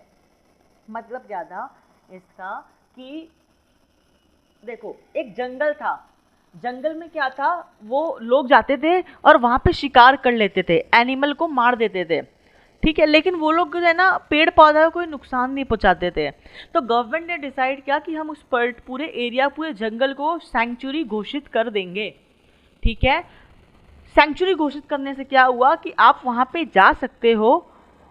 मतलब क्या था इसका कि देखो एक जंगल था, जंगल में क्या था, वो लोग जाते थे और वहां पे शिकार कर लेते थे, एनिमल को मार देते थे, ठीक है, लेकिन वो लोग जो है ना पेड़ पौधा को कोई नुकसान नहीं पहुंचाते थे। तो गवर्नमेंट ने डिसाइड किया कि हम उस पूरे एरिया, पूरे जंगल को सैंक्चुरी घोषित कर देंगे, ठीक है। सैंक्चुरी घोषित करने से क्या हुआ कि आप वहां पे जा सकते हो,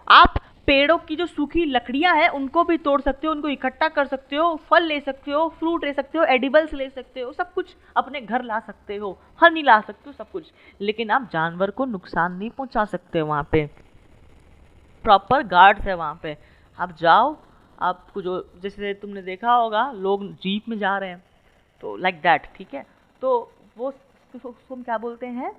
आप पेड़ों की जो सूखी लकड़ियां हैं उनको भी तोड़ सकते हो, उनको इकट्ठा कर सकते हो, फल ले सकते हो, फ्रूट ले सकते हो, एडिबल्स ले सकते हो, सब कुछ अपने घर ला सकते हो, हनी ला सकते हो, सब कुछ, लेकिन आप जानवर को नुकसान नहीं पहुंचा सकते। वहां पे प्रॉपर गार्ड्स है वहां पे, आप जाओ, आपको जो जैसे तुमने देखा होगा लोग जीप में जा रहे हैं, तो लाइक दैट, ठीक है। तो वो उसको हम क्या बोलते हैं,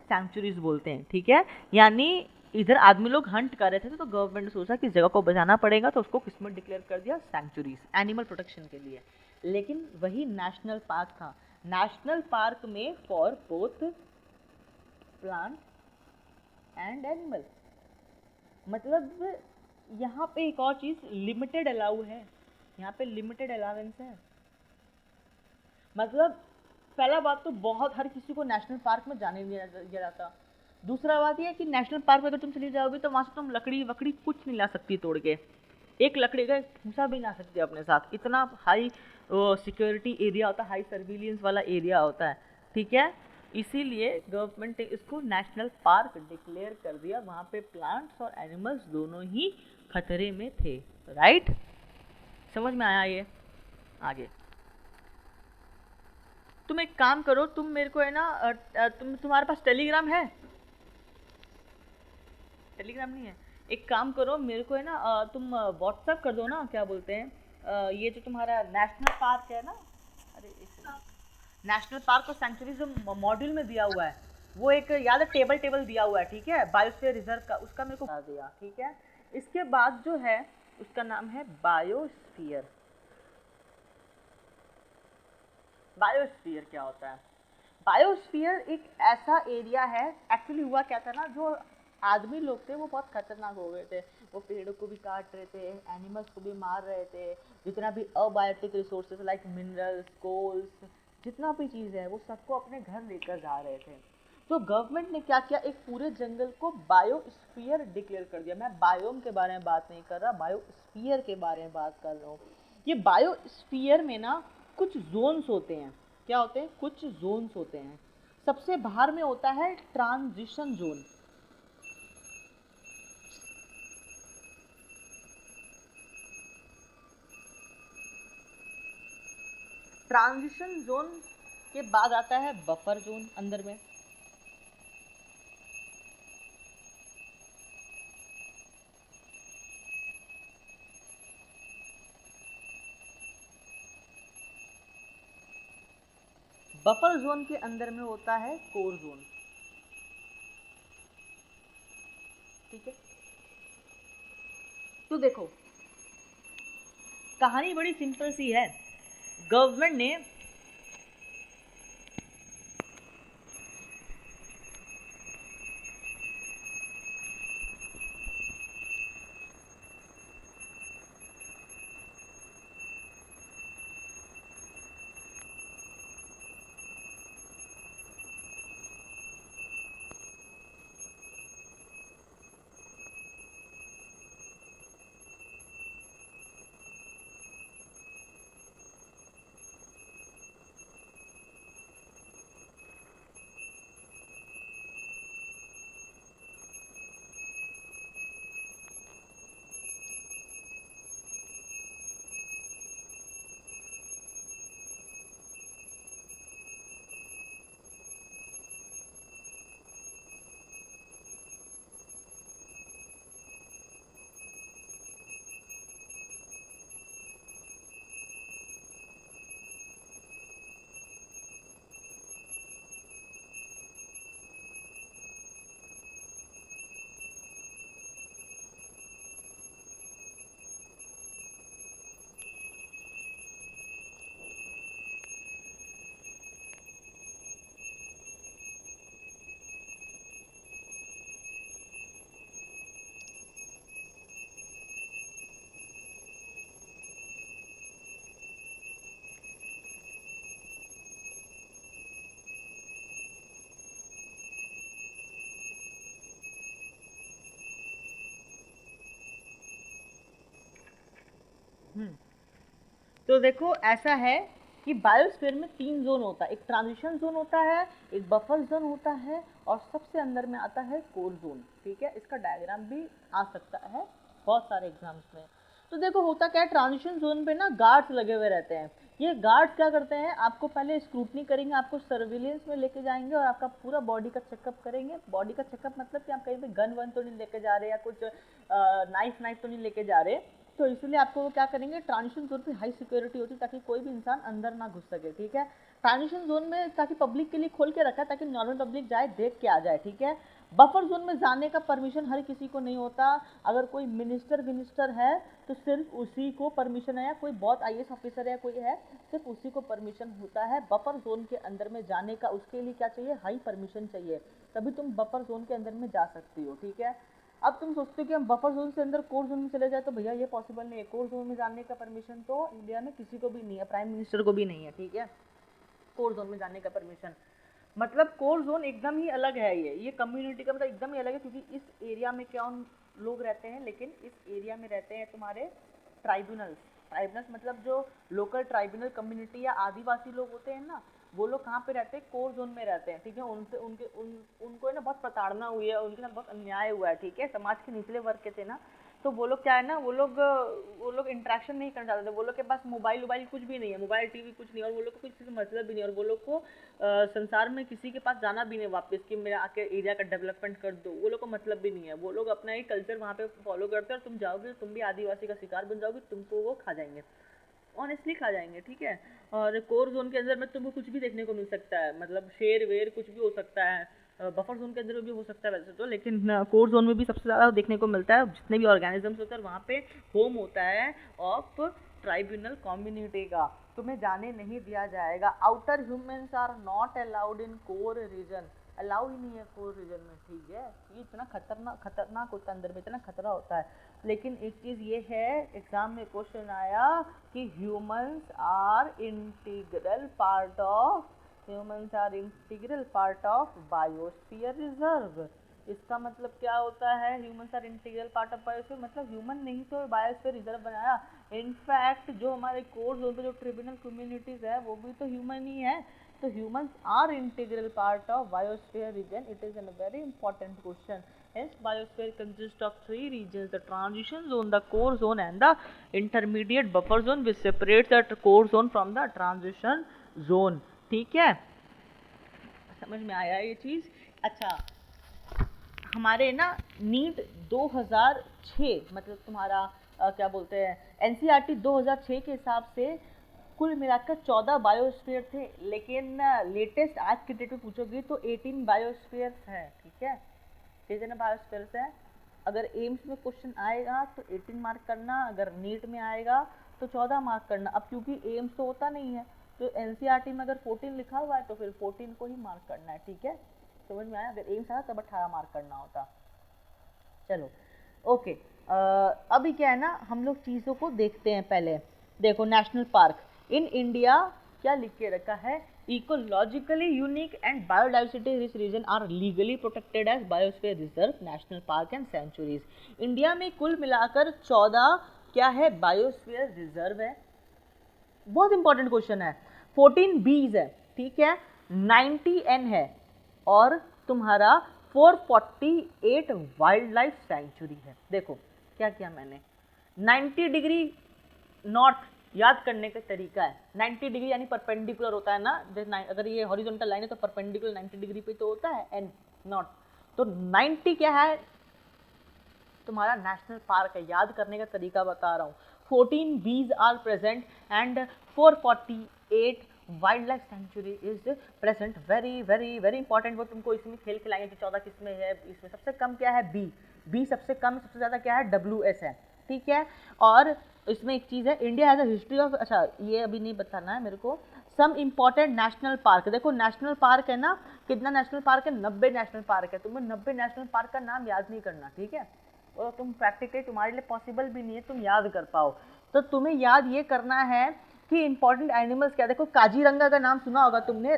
सैंक्चुरीज बोलते हैं, ठीक है। यानी इधर आदमी लोग हंट कर रहे थे तो गवर्नमेंट ने सोचा कि जगह को बचाना पड़ेगा, तो उसको किस्मत डिक्लेयर कर दिया सैंक्चुरीज, एनिमल प्रोटेक्शन के लिए। लेकिन वही नेशनल पार्क था, नेशनल पार्क में for both plant and animal, मतलब यहाँ पे एक और चीज लिमिटेड अलाउ है, यहाँ पे लिमिटेड अलाउंस है। मतलब पहला बात तो बहुत हर किसी को नेशनल पार्क में जाने नहीं दिया जाता। दूसरा बात यह है कि नेशनल पार्क में अगर तुम चली जाओगी तो वहाँ से तुम लकड़ी वकड़ी कुछ नहीं ला सकती तोड़ के, एक लकड़ी का एक फूसा भी ला सकती अपने साथ, इतना हाई सिक्योरिटी एरिया होता है, हाई सर्विलियंस वाला एरिया होता है, ठीक है। इसीलिए गवर्नमेंट ने इसको नेशनल पार्क डिक्लेयर कर दिया, वहाँ पे प्लांट्स और एनिमल्स दोनों ही खतरे में थे, राइट। समझ में आया ये। आगे तुम एक काम करो, तुम मेरे को है ना तुम्हारे पास टेलीग्राम है? टेलीग्राम नहीं है, एक काम करो, मेरे को है ना तुम व्हाट्सएप कर दो ना, क्या बोलते हैं ये जो तुम्हारा नेशनल पार्क है ना, अरे नेशनल पार्क और सेंचुरी जो मॉड्यूल में दिया हुआ है, वो एक याद है टेबल टेबल दिया हुआ है, ठीक है, बायोस्फीयर रिजर्व का, उसका मेरे को बता दिया, ठीक है। इसके बाद जो है उसका नाम है बायोस्फीयर। बायोस्फीयर क्या होता है? बायोस्फीयर एक ऐसा एरिया है, एक्चुअली हुआ क्या था ना, जो आदमी लोग थे वो बहुत खतरनाक हो गए थे, वो पेड़ों को भी काट रहे थे, एनिमल्स को भी मार रहे थे, जितना भी abiotic resources like minerals, coals, जितना भी चीज़ है वो सबको अपने घर लेकर जा रहे थे। तो गवर्नमेंट ने क्या किया, एक पूरे जंगल को बायोस्फीयर डिक्लेयर कर दिया। मैं बायोम के बारे में बात नहीं कर रहा, बायोस्फीयर के बारे में बात कर रहा हूँ। ये बायोस्फीयर में ना कुछ जोन्स होते हैं, क्या होते हैं, कुछ जोन्स होते हैं। सबसे बाहर में होता है ट्रांजिशन जोन। ट्रांजिशन जोन के बाद आता है बफर जोन अंदर में। बफर जोन के अंदर में होता है कोर जोन, ठीक है। तो देखो कहानी बड़ी सिंपल सी है, गवर्नमेंट ने तो देखो ऐसा है कि बायोस्फीयर में 3 जोन होता है, एक ट्रांजिशन जोन होता है, एक बफर जोन होता है, और सबसे अंदर में आता है कोर जोन। ठीक है, इसका डायग्राम भी आ सकता है बहुत सारे एग्जाम्स में। तो देखो होता क्या है, ट्रांजिशन जोन पे ना गार्ड्स लगे हुए रहते हैं। ये गार्ड्स क्या करते हैं, आपको पहले स्क्रूटनी करेंगे, आपको सर्विलेंस में लेके जाएंगे और आपका पूरा बॉडी का चेकअप करेंगे। बॉडी का चेकअप मतलब कि आप कहीं पे गन वन तो नहीं लेके जा रहे या कुछ नाइफ तो नहीं लेके जा रहे, तो इसलिए आपको वो क्या करेंगे, ट्रांजिशन जोन पे हाई सिक्योरिटी होती है ताकि कोई भी इंसान अंदर ना घुस सके। ठीक है, ट्रांजिशन जोन में ताकि पब्लिक के लिए खोल के रखा है ताकि नॉर्मल पब्लिक जाए देख के आ जाए। ठीक है, बफर जोन में जाने का परमिशन हर किसी को नहीं होता। अगर कोई मिनिस्टर है तो सिर्फ उसी को परमिशन है, या कोई बहुत आईएएस ऑफिसर है कोई है, सिर्फ उसी को परमिशन होता है बफर जोन के अंदर में जाने का। उसके लिए क्या चाहिए, हाई परमिशन चाहिए, तभी तुम बफर जोन के अंदर में जा सकती हो। ठीक है, अब तुम सोचते हो कि हम बफर जोन से अंदर कोर जोन में चले जाए, तो भैया ये पॉसिबल नहीं है। कोर जोन में जाने का परमिशन तो इंडिया में किसी को भी नहीं है, प्राइम मिनिस्टर को भी नहीं है। ठीक है, कोर जोन में जाने का परमिशन, मतलब कोर जोन एकदम ही अलग है। ये कम्युनिटी का मतलब एकदम ही अलग है, क्योंकि इस एरिया में क्या लोग रहते हैं, लेकिन इस एरिया में रहते हैं तुम्हारे ट्राइब्यूनल्स। ट्राइब्यूनल्स मतलब जो लोकल ट्राइब्यूनल कम्युनिटी या आदिवासी लोग होते हैं ना, वो लोग कहाँ पे रहते हैं, कोर जोन में रहते हैं। ठीक है, उनसे उनको है ना बहुत प्रताड़ना हुई है, उनके साथ बहुत अन्याय हुआ है। ठीक है, समाज के निचले वर्ग के थे ना, तो वो लोग क्या है ना, वो लोग इंटरेक्शन नहीं करना चाहते थे। वो लोग के पास मोबाइल कुछ भी नहीं है, मोबाइल टीवी कुछ नहीं है, और वो लोग को कुछ मतलब भी नहीं है, और वो लोग को संसार में किसी के पास जाना भी नहीं वापस कि मेरा आके एरिया का डेवलपमेंट कर दो, वो लोग को मतलब भी नहीं है। वो लोग अपना ही कल्चर वहाँ पे फॉलो करते हैं, और तुम जाओगे तुम भी आदिवासी का शिकार बन जाओगे, तुमको वो खा जाएंगे, ऑनेस्टली खा जाएंगे। ठीक है, और कोर जोन के अंदर में तुमको कुछ भी देखने को मिल सकता है, मतलब शेर वेर कुछ भी हो सकता है। बफर जोन के अंदर भी हो सकता है वैसे तो, लेकिन कोर जोन में भी सबसे ज़्यादा देखने को मिलता है। जितने भी ऑर्गेनिजम्स होते हैं वहाँ पे होम होता है ऑफ ट्राइब्यूनल कम्युनिटी का, तुम्हें जाने नहीं दिया जाएगा। Outer humans are not allowed in core region, allow ही नहीं है कोर रीजन में। ठीक है, ये इतना खतरनाक होता है, अंदर में इतना खतरा होता है। लेकिन एक चीज़ ये है, एग्जाम में क्वेश्चन आया कि humans are integral part of biosphere reserve. इसका मतलब क्या होता है, humans are integral part of biosphere, मतलब ह्यूमन नहीं तो बायोस्फीयर रिजर्व बनाया। इनफैक्ट जो हमारे कोर जोन पे जो ट्रिब्यूनल कम्युनिटीज है वो भी तो ह्यूमन ही है, तो humans are integral part of biosphere region. It is a very important question. Hence biosphere consists of 3 regions: the transition zone, the core zone and the intermediate buffer zone, which separates the core zone from the transition zone. ठीक है, समझ में आया ये चीज़? अच्छा, हमारे ना नीट 2006 मतलब तुम्हारा क्या बोलते हैं एनसीईआरटी 2006 के हिसाब से कुल मिलाकर 14 बायोस्फीयर थे, लेकिन लेटेस्ट आज के डेट में पूछोगे तो 18 बायोस्फीयर्स हैं। ठीक है, कितने बायोस्फीयर्स हैं? अगर एम्स में क्वेश्चन आएगा तो 18 मार्क करना, अगर नीट में आएगा तो 14 मार्क करना। अब क्योंकि एम्स तो होता नहीं है, तो एनसीईआरटी में अगर 14 लिखा हुआ है तो फिर 14 को ही मार्क करना है। ठीक है, समझ में आया? अगर एम्स आया तब 18 मार्क करना होता। चलो ओके, अभी क्या है ना, हम लोग चीज़ों को देखते हैं। पहले देखो, नेशनल पार्क इन इंडिया क्या लिख के रखा है, ecologically unique and biodiversity rich region are legally protected as biosphere reserve, national park and sanctuaries. India में कुल मिलाकर 14 क्या है, बायोस्फीयर रिजर्व है। बहुत इंपॉर्टेंट क्वेश्चन है। 14 बीज है, ठीक है, 90 एन है, और तुम्हारा 448 वाइल्ड लाइफ सेंचुरी है। देखो क्या किया मैंने, 90 डिग्री नॉर्थ याद करने का तरीका है। 90 डिग्री यानी परपेंडिकुलर होता है ना, अगर ये हॉरिजॉन्टल लाइन है तो परपेंडिकुलर 90 डिग्री पे तो होता है एन नॉर्थ, तो 90 क्या है तुम्हारा नेशनल पार्क है। याद करने का तरीका बता रहा हूँ। 14 बीज are present and 448 wildlife sanctuary is present. Very very very important, वो तुमको इसमें खेल खिलाएंगे कि 14 किसमें है। इसमें सबसे कम क्या है, बी सबसे कम, सबसे ज़्यादा क्या है, WS है। ठीक है, और इसमें एक चीज़ है, India has a history of, अच्छा ये अभी नहीं बताना है मेरे को। सम इम्पॉर्टेंट नेशनल पार्क, देखो नेशनल पार्क है ना, कितना नेशनल पार्क है, 90 नेशनल पार्क है। तुम्हें 90 नेशनल पार्क का नाम याद नहीं करना, ठीक है, और तुम प्रैक्टिकली तुम्हारे लिए पॉसिबल भी नहीं है तुम याद कर पाओ। तो तुम्हें याद ये करना है कि इंपॉर्टेंट एनिमल्स क्या। देखो काजीरंगा का नाम सुना होगा तुमने,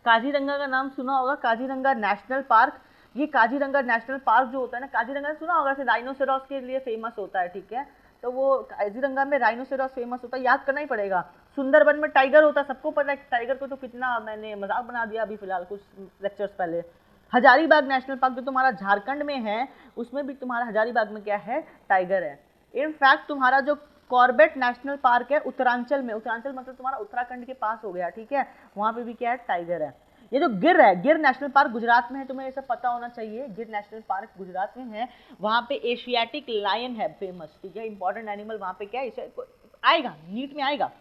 काजीरंगा का नाम सुना होगा, काजीरंगा नेशनल पार्क। ये काजीरंगा नेशनल पार्क जो होता है ना, काजीरंगा सुना होगा, डायनासोरस के लिए फेमस होता है। ठीक है, तो वो काजीरंगा में राइनोसेरॉस फेमस होता है, याद करना ही पड़ेगा। सुंदरबन में टाइगर होता है, सबको पता है टाइगर को, तो कितना मैंने मजाक बना दिया अभी फिलहाल कुछ लेक्चर्स पहले। हजारीबाग नेशनल पार्क जो तुम्हारा झारखंड में है, उसमें भी तुम्हारा हजारीबाग में क्या है, टाइगर है। इनफैक्ट तुम्हारा जो कॉर्बेट नेशनल पार्क है उत्तरांचल में, उत्तरांचल मतलब तुम्हारा उत्तराखंड के पास हो गया, ठीक है, वहाँ पे भी क्या है, टाइगर है। ये जो गिर है, गिर नेशनल पार्क गुजरात में है, तुम्हें ये सब पता होना चाहिए। गिर नेशनल पार्क गुजरात में है, वहाँ पे एशियाटिक लायन है फेमस, ठीक है, इंपॉर्टेंट एनिमल वहाँ पे क्या है, आएगा नीट में आएगा,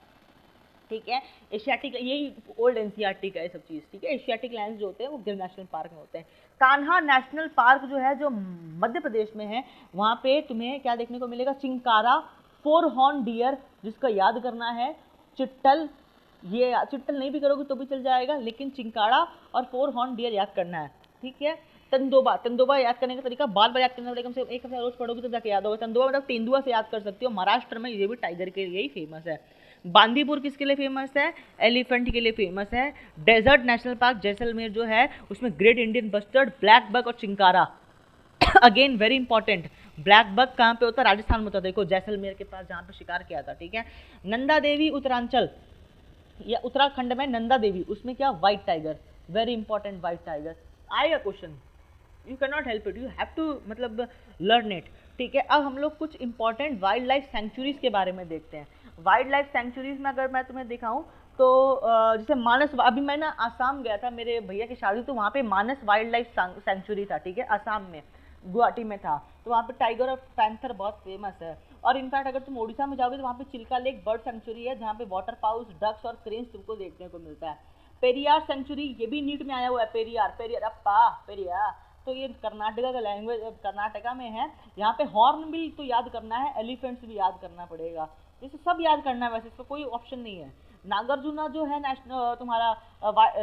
ठीक है। एशियाटिक, यही ओल्ड एनसीईआरटी का ये सब चीज़, ठीक है। एशियाटिक लायंस जो होते हैं वो गिर नेशनल पार्क में होते हैं। कान्हा नेशनल पार्क जो है, जो मध्य प्रदेश में है, वहाँ पे तुम्हें क्या देखने को मिलेगा, चिंकारा, 4 हॉर्न डियर जिसका याद करना है, चिट्टल, ये चिट्टल नहीं भी करोगे तो भी चल जाएगा, लेकिन चिंकारा और 4 हॉर्न डियर याद करना है, ठीक है। तंदोबा, तंदोबा याद करने का तरीका बार बार याद करना पड़ेगा, कम से कम एक हफ्ता रोज पढ़ोगे तो जाके याद होगा। तंदोबा मतलब तेंदुआ से याद कर सकते हो, महाराष्ट्र में ये भी टाइगर के लिए ही फेमस है। बांदीपुर किसके लिए फेमस है, एलिफेंट के लिए फेमस है। डेजर्ट नेशनल पार्क जैसलमेर जो है, उसमें great Indian bustard, black buck और chinkara again very important. Black buck कहाँ पे होता है, राजस्थान में होता है, देखो जैसलमेर के पास जहाँ पे शिकार किया था, ठीक है। नंदा देवी उत्तरांचल या उत्तराखंड में नंदा देवी, उसमें क्या, white tiger, very important white tiger, आएगा question, you can not help it, you have to मतलब लर्न इट, ठीक है। अब हम लोग कुछ इंपॉर्टेंट वाइल्ड लाइफ सेंचुरीज के बारे में देखते हैं। वाइल्ड लाइफ सेंचुरीज में अगर मैं तुम्हें दिखाऊं तो जैसे मानस, अभी मैं ना आसाम गया था मेरे भैया की शादी, तो वहाँ पे मानस वाइल्ड लाइफ सेंचुरी था, ठीक है, आसाम में, गुवाहाटी में था। तो वहाँ पे टाइगर और पैंथर बहुत फेमस है। और इनफैक्ट अगर तुम ओडिशा में जाओगे तो वहाँ पे चिल्का लेक बर्ड सेंचुरी है, जहाँ पे वाटर पाउस, डक्स और क्रेन्स तुमको देखने को मिलता है। पेरियार सेंचुरी, ये भी नीट में आया हुआ है, पेरियार, पेरियार अप्पा पेरियार, तो ये कर्नाटका का लैंग्वेज, कर्नाटका में है। यहाँ पे हॉर्न बिल तो याद करना है, एलिफेंट्स भी याद करना पड़ेगा, जैसे सब याद करना है, वैसे इसका कोई ऑप्शन नहीं है। नागार्जुना जो है नेशनल तुम्हारा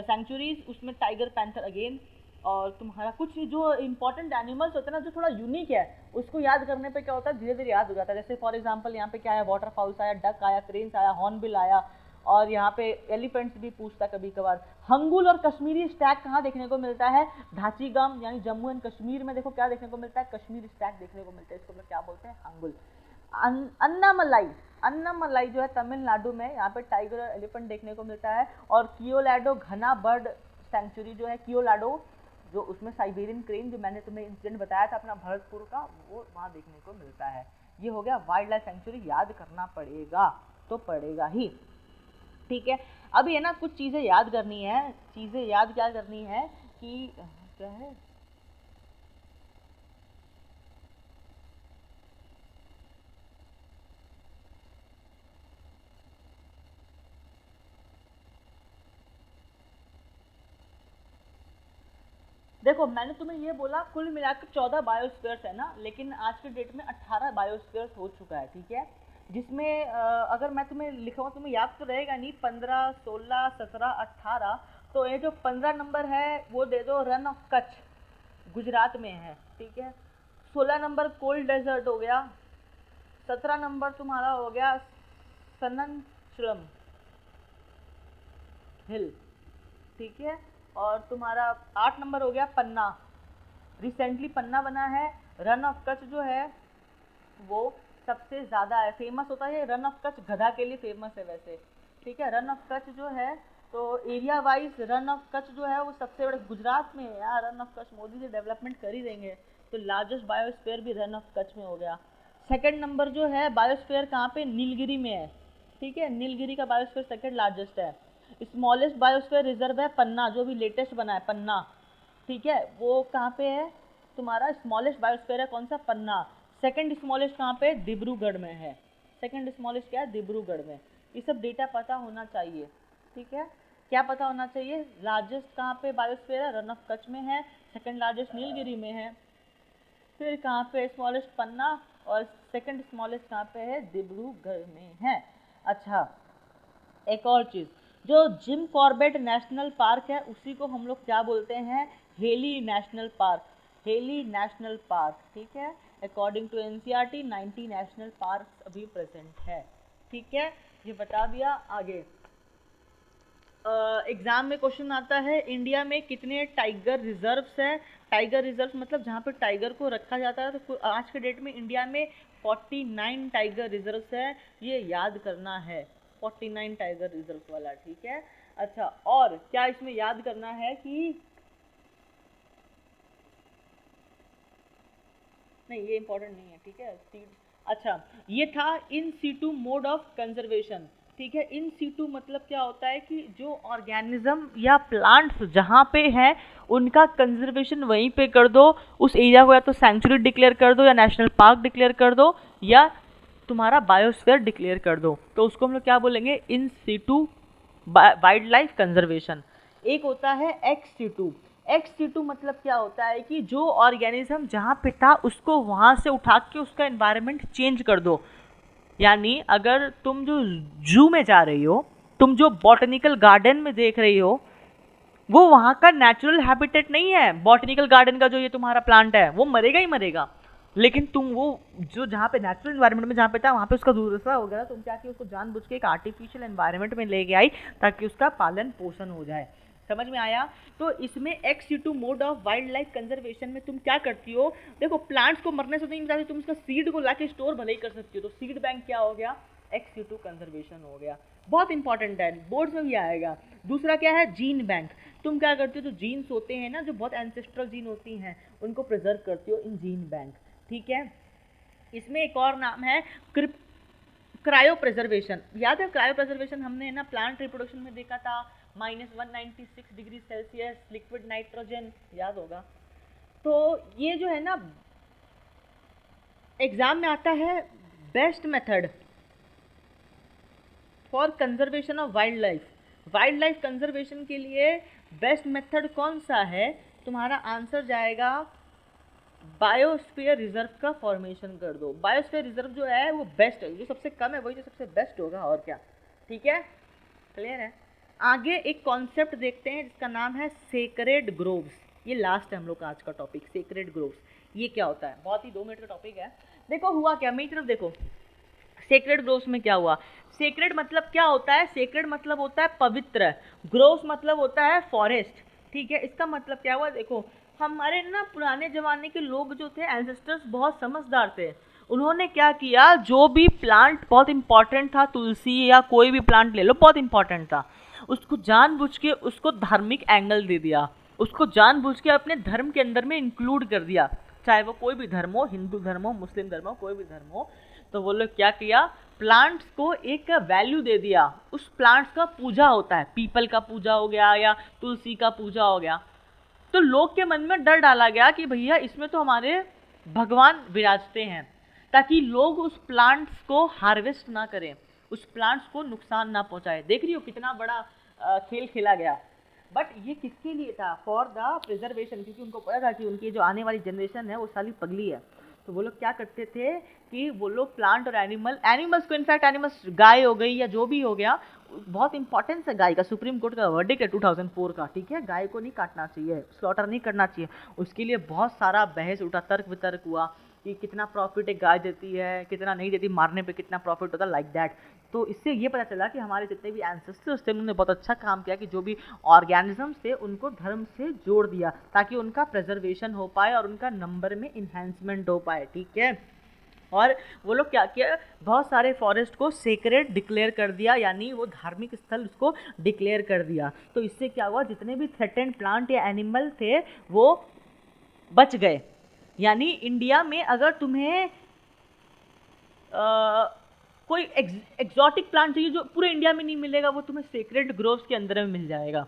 सेंचुरीज, उसमें टाइगर, पैंथर अगेन, और तुम्हारा कुछ जो इंपॉर्टेंट एनिमल्स होते हैं ना, जो थोड़ा यूनिक है, उसको याद करने पे क्या होता है, धीरे धीरे याद हो जाता है। जैसे फॉर एग्जांपल यहाँ पे क्या है, वाटर फाउल्स आया, डक आया, क्रेन्स आया, हॉर्नबिल आया, और यहाँ पे एलिफेंट्स भी पूछता कभी कभार। हंगुल और कश्मीरी स्टैग कहाँ देखने को मिलता है, धाचीगम यानी जम्मू एंड कश्मीर में, देखो क्या देखने को मिलता है, कश्मीरी स्टैग देखने को मिलता है, इसको लोग क्या बोलते हैं, हंगुल। अन्नामलाई, अन्नामलाई जो है तमिलनाडु में, यहाँ पे टाइगर और एलिफेंट देखने को मिलता है। और कियोलाडो घना बर्ड सेंचुरी जो है, कियोलाडो, जो उसमें साइबेरियन क्रेन, जो मैंने तुम्हें इंसिडेंट बताया था अपना भरतपुर का, वो वहाँ देखने को मिलता है। ये हो गया वाइल्ड लाइफ सेंचुरी, याद करना पड़ेगा तो पड़ेगा ही, ठीक है। अभी है ना कुछ चीज़ें याद करनी है, चीज़ें याद क्या करनी है कि क्या है, देखो मैंने तुम्हें ये बोला कुल मिलाकर 14 बायोस्फीयर्स है ना, लेकिन आज के डेट में 18 बायोस्फीयर्स हो चुका है, ठीक है। जिसमें अगर मैं तुम्हें लिखूँ, तुम्हें याद तो रहेगा नहीं, 15, 16, 17, 18, तो ये जो 15 नंबर है वो दे दो, रन ऑफ कच्छ, गुजरात में है, ठीक है। 16 नंबर कोल्ड डेजर्ट हो गया, 17 नंबर तुम्हारा हो गया सननश्रम हिल, ठीक है। और तुम्हारा 8 नंबर हो गया पन्ना, रिसेंटली पन्ना बना है। रन ऑफ कच्छ जो है वो सबसे ज़्यादा है, फेमस होता है रन ऑफ कच्छ, गधा के लिए फेमस है वैसे, ठीक है। रन ऑफ कच्छ जो है, तो area wise run of Kutch जो है वो सबसे बड़े गुजरात में है यार, रन ऑफ कच्छ मोदी से डेवलपमेंट कर ही देंगे, तो लार्जेस्ट बायोस्फीयर भी रन ऑफ कच्छ में हो गया। सेकंड नंबर जो है बायोस्फीयर कहाँ पे, नीलगिरी में है, ठीक है, नीलगिरी का बायोस्फीयर सेकंड लार्जेस्ट है। स्मॉलेस्ट बायोस्फीयर रिजर्व है पन्ना, जो भी लेटेस्ट बना है पन्ना, ठीक है, वो कहाँ पे है तुम्हारा, स्मॉलेस्ट बायोस्फीयर है कौन सा, पन्ना। सेकंड स्मॉलेस्ट कहाँ पे, डिब्रूगढ़ में है, सेकंड स्मॉलेस्ट क्या है, डिब्रूगढ़ में। ये सब डेटा पता होना चाहिए, ठीक है। क्या पता होना चाहिए, लार्जेस्ट कहाँ पे बायोस्फीयर है, रन ऑफ कच्छ में है, सेकंड लार्जेस्ट नीलगिरी में है, फिर कहाँ पे स्मॉलेस्ट पन्ना, और सेकंड स्मॉलेस्ट कहाँ पे है, डिब्रूगढ़ में है। अच्छा, एक और चीज़, जो जिम कॉर्बेट नेशनल पार्क है उसी को हम लोग क्या बोलते हैं, Hailey national park, Hailey national park, ठीक है। According to NCERT 90 national park अभी प्रेजेंट है, ठीक है, ये बता दिया। आगे एग्जाम में क्वेश्चन आता है इंडिया में कितने टाइगर रिजर्व्स है। टाइगर रिजर्व मतलब जहाँ पे टाइगर को रखा जाता है। तो आज के डेट में इंडिया में 49 टाइगर रिजर्व्स है, ये याद करना है, 49 टाइगर रिजर्व वाला, ठीक है। अच्छा, और क्या इसमें याद करना है कि नहीं, ये इंपॉर्टेंट नहीं है, ठीक है। अच्छा, ये था in situ mode of conservation, ठीक है। इन सीटू मतलब क्या होता है कि जो ऑर्गेनिज्म या प्लांट्स जहाँ पे हैं उनका कंजर्वेशन वहीं पे कर दो, उस एरिया को या तो सेंचुरी डिक्लेयर कर दो या नेशनल पार्क डिक्लेयर कर दो या तुम्हारा बायोस्फीयर डिक्लेयर कर दो, तो उसको हम लोग क्या बोलेंगे, in situ wildlife conservation. एक होता है एक्स सीटू। एक्स सीटू मतलब क्या होता है कि जो ऑर्गेनिज्म जहाँ पे था उसको वहाँ से उठा के उसका एनवायरनमेंट चेंज कर दो। यानी अगर तुम जो जू में जा रही हो, तुम जो बॉटनिकल गार्डन में देख रही हो, वो वहाँ का नेचुरल हैबिटेट नहीं है। बॉटनिकल गार्डन का जो ये तुम्हारा प्लांट है वो मरेगा ही मरेगा, लेकिन तुम वो जो जहाँ पे नेचुरल एनवायरनमेंट में जहाँ पे था वहाँ पे उसका दूसरा हो गया, तुम क्या कि उसको जानबूझ के एक आर्टिफिशियल एनवायरनमेंट में लेके आई ताकि उसका पालन पोषण हो जाए। समझ में आया? तो इसमें ex situ mode of wildlife conservation में तुम क्या करती हो, देखो प्लांट्स को मरने से नहीं बचाती, तुम उसका सीड को लाके स्टोर भले ही कर सकती हो। तो सीड बैंक क्या हो गया, एक्स टू कंजर्वेशन हो गया। बहुत इंपॉर्टेंट है, बोर्ड्स में भी आएगा। दूसरा क्या है, जीन बैंक। तुम क्या करती हो, जो जीन्स होते हैं ना, जो बहुत एंसेस्ट्रल जीन होती हैं, उनको प्रिजर्व करती हो इन जीन बैंक, ठीक है। इसमें एक और नाम है क्रायो प्रिजर्वेशन। याद है क्रायो प्रिजर्वेशन हमने ना प्लांट रिप्रोडक्शन में देखा था, -196 डिग्री सेल्सियस लिक्विड नाइट्रोजन, याद होगा। तो ये जो है ना एग्जाम में आता है, best method for conservation of wild life. Wild life conservation के लिए बेस्ट मेथड कौन सा है, तुम्हारा आंसर जाएगा बायोस्फीयर रिजर्व का फॉर्मेशन कर दो। बायोस्फीयर रिजर्व जो है वो बेस्ट है, जो सबसे कम है वही जो सबसे बेस्ट होगा, और क्या, ठीक है, क्लियर है। आगे एक कॉन्सेप्ट देखते हैं जिसका नाम है सेक्रेड ग्रोव्स। ये लास्ट है हम लोग का आज का टॉपिक, सेक्रेड ग्रोव्स। ये क्या होता है, बहुत ही 2 मिनट का टॉपिक है। देखो हुआ क्या, मेरी तरफ देखो, सेक्रेड ग्रोव्स में क्या हुआ। सेक्रेड मतलब क्या होता है, सेक्रेड मतलब होता है पवित्र, ग्रोव्स मतलब होता है फॉरेस्ट, ठीक है। इसका मतलब क्या हुआ, देखो हमारे ना पुराने ज़माने के लोग जो थे, एंसेस्टर्स, बहुत समझदार थे। उन्होंने क्या किया, जो भी प्लांट बहुत इंपॉर्टेंट था, तुलसी या कोई भी प्लांट ले लो बहुत इंपॉर्टेंट था, उसको जानबूझ के उसको धार्मिक एंगल दे दिया, उसको जानबूझ के अपने धर्म के अंदर में इंक्लूड कर दिया, चाहे वो कोई भी धर्म हो, हिंदू धर्म हो, मुस्लिम धर्म हो, कोई भी धर्म हो। तो वो लोग क्या किया, प्लांट्स को एक वैल्यू दे दिया, उस प्लांट्स का पूजा होता है, पीपल का पूजा हो गया या तुलसी का पूजा हो गया। तो लोग के मन में डर डाला गया कि भैया इसमें तो हमारे भगवान विराजते हैं, ताकि लोग उस प्लांट्स को हार्वेस्ट ना करें, उस प्लांट्स को नुकसान ना पहुंचाए। देख रही हो कितना बड़ा खेल खेला गया। बट ये किसके लिए था, फॉर द प्रिजर्वेशन, क्योंकि उनको पता था कि उनकी जो आने वाली जनरेशन है वो साली पगली है। तो वो लोग क्या करते थे कि वो लोग प्लांट और एनिमल्स को, इनफैक्ट एनिमल्स, गाय हो गई या जो भी हो गया, बहुत इंपॉर्टेंस है गाय का, सुप्रीम कोर्ट का वर्डिक्ट है 2004 का, ठीक है। गाय को नहीं काटना चाहिए, स्लॉटर नहीं करना चाहिए, उसके लिए बहुत सारा बहस उठा, तर्क वितर्क हुआ कि कितना प्रॉफिट एक गाय देती है, कितना नहीं देती, मारने पे कितना प्रॉफिट होता है, लाइक दैट। तो इससे ये पता चला कि हमारे जितने भी एंसेस्टर्स थे उन्होंने बहुत अच्छा काम किया कि जो भी ऑर्गेनिजम्स थे उनको धर्म से जोड़ दिया, ताकि उनका प्रिजर्वेशन हो पाए और उनका नंबर में इन्हेंसमेंट हो पाए, ठीक है। और वो लोग क्या किया, बहुत सारे फॉरेस्ट को सेक्रेड डिक्लेयर कर दिया, यानी वो धार्मिक स्थल उसको डिक्लेयर कर दिया। तो इससे क्या हुआ, जितने भी थ्रेटेंड प्लांट या एनिमल थे वो बच गए। यानी इंडिया में अगर तुम्हें कोई एक्सोटिक प्लांट चाहिए जो पूरे इंडिया में नहीं मिलेगा, वो तुम्हें सेक्रेड ग्रोव्स के अंदर में मिल जाएगा,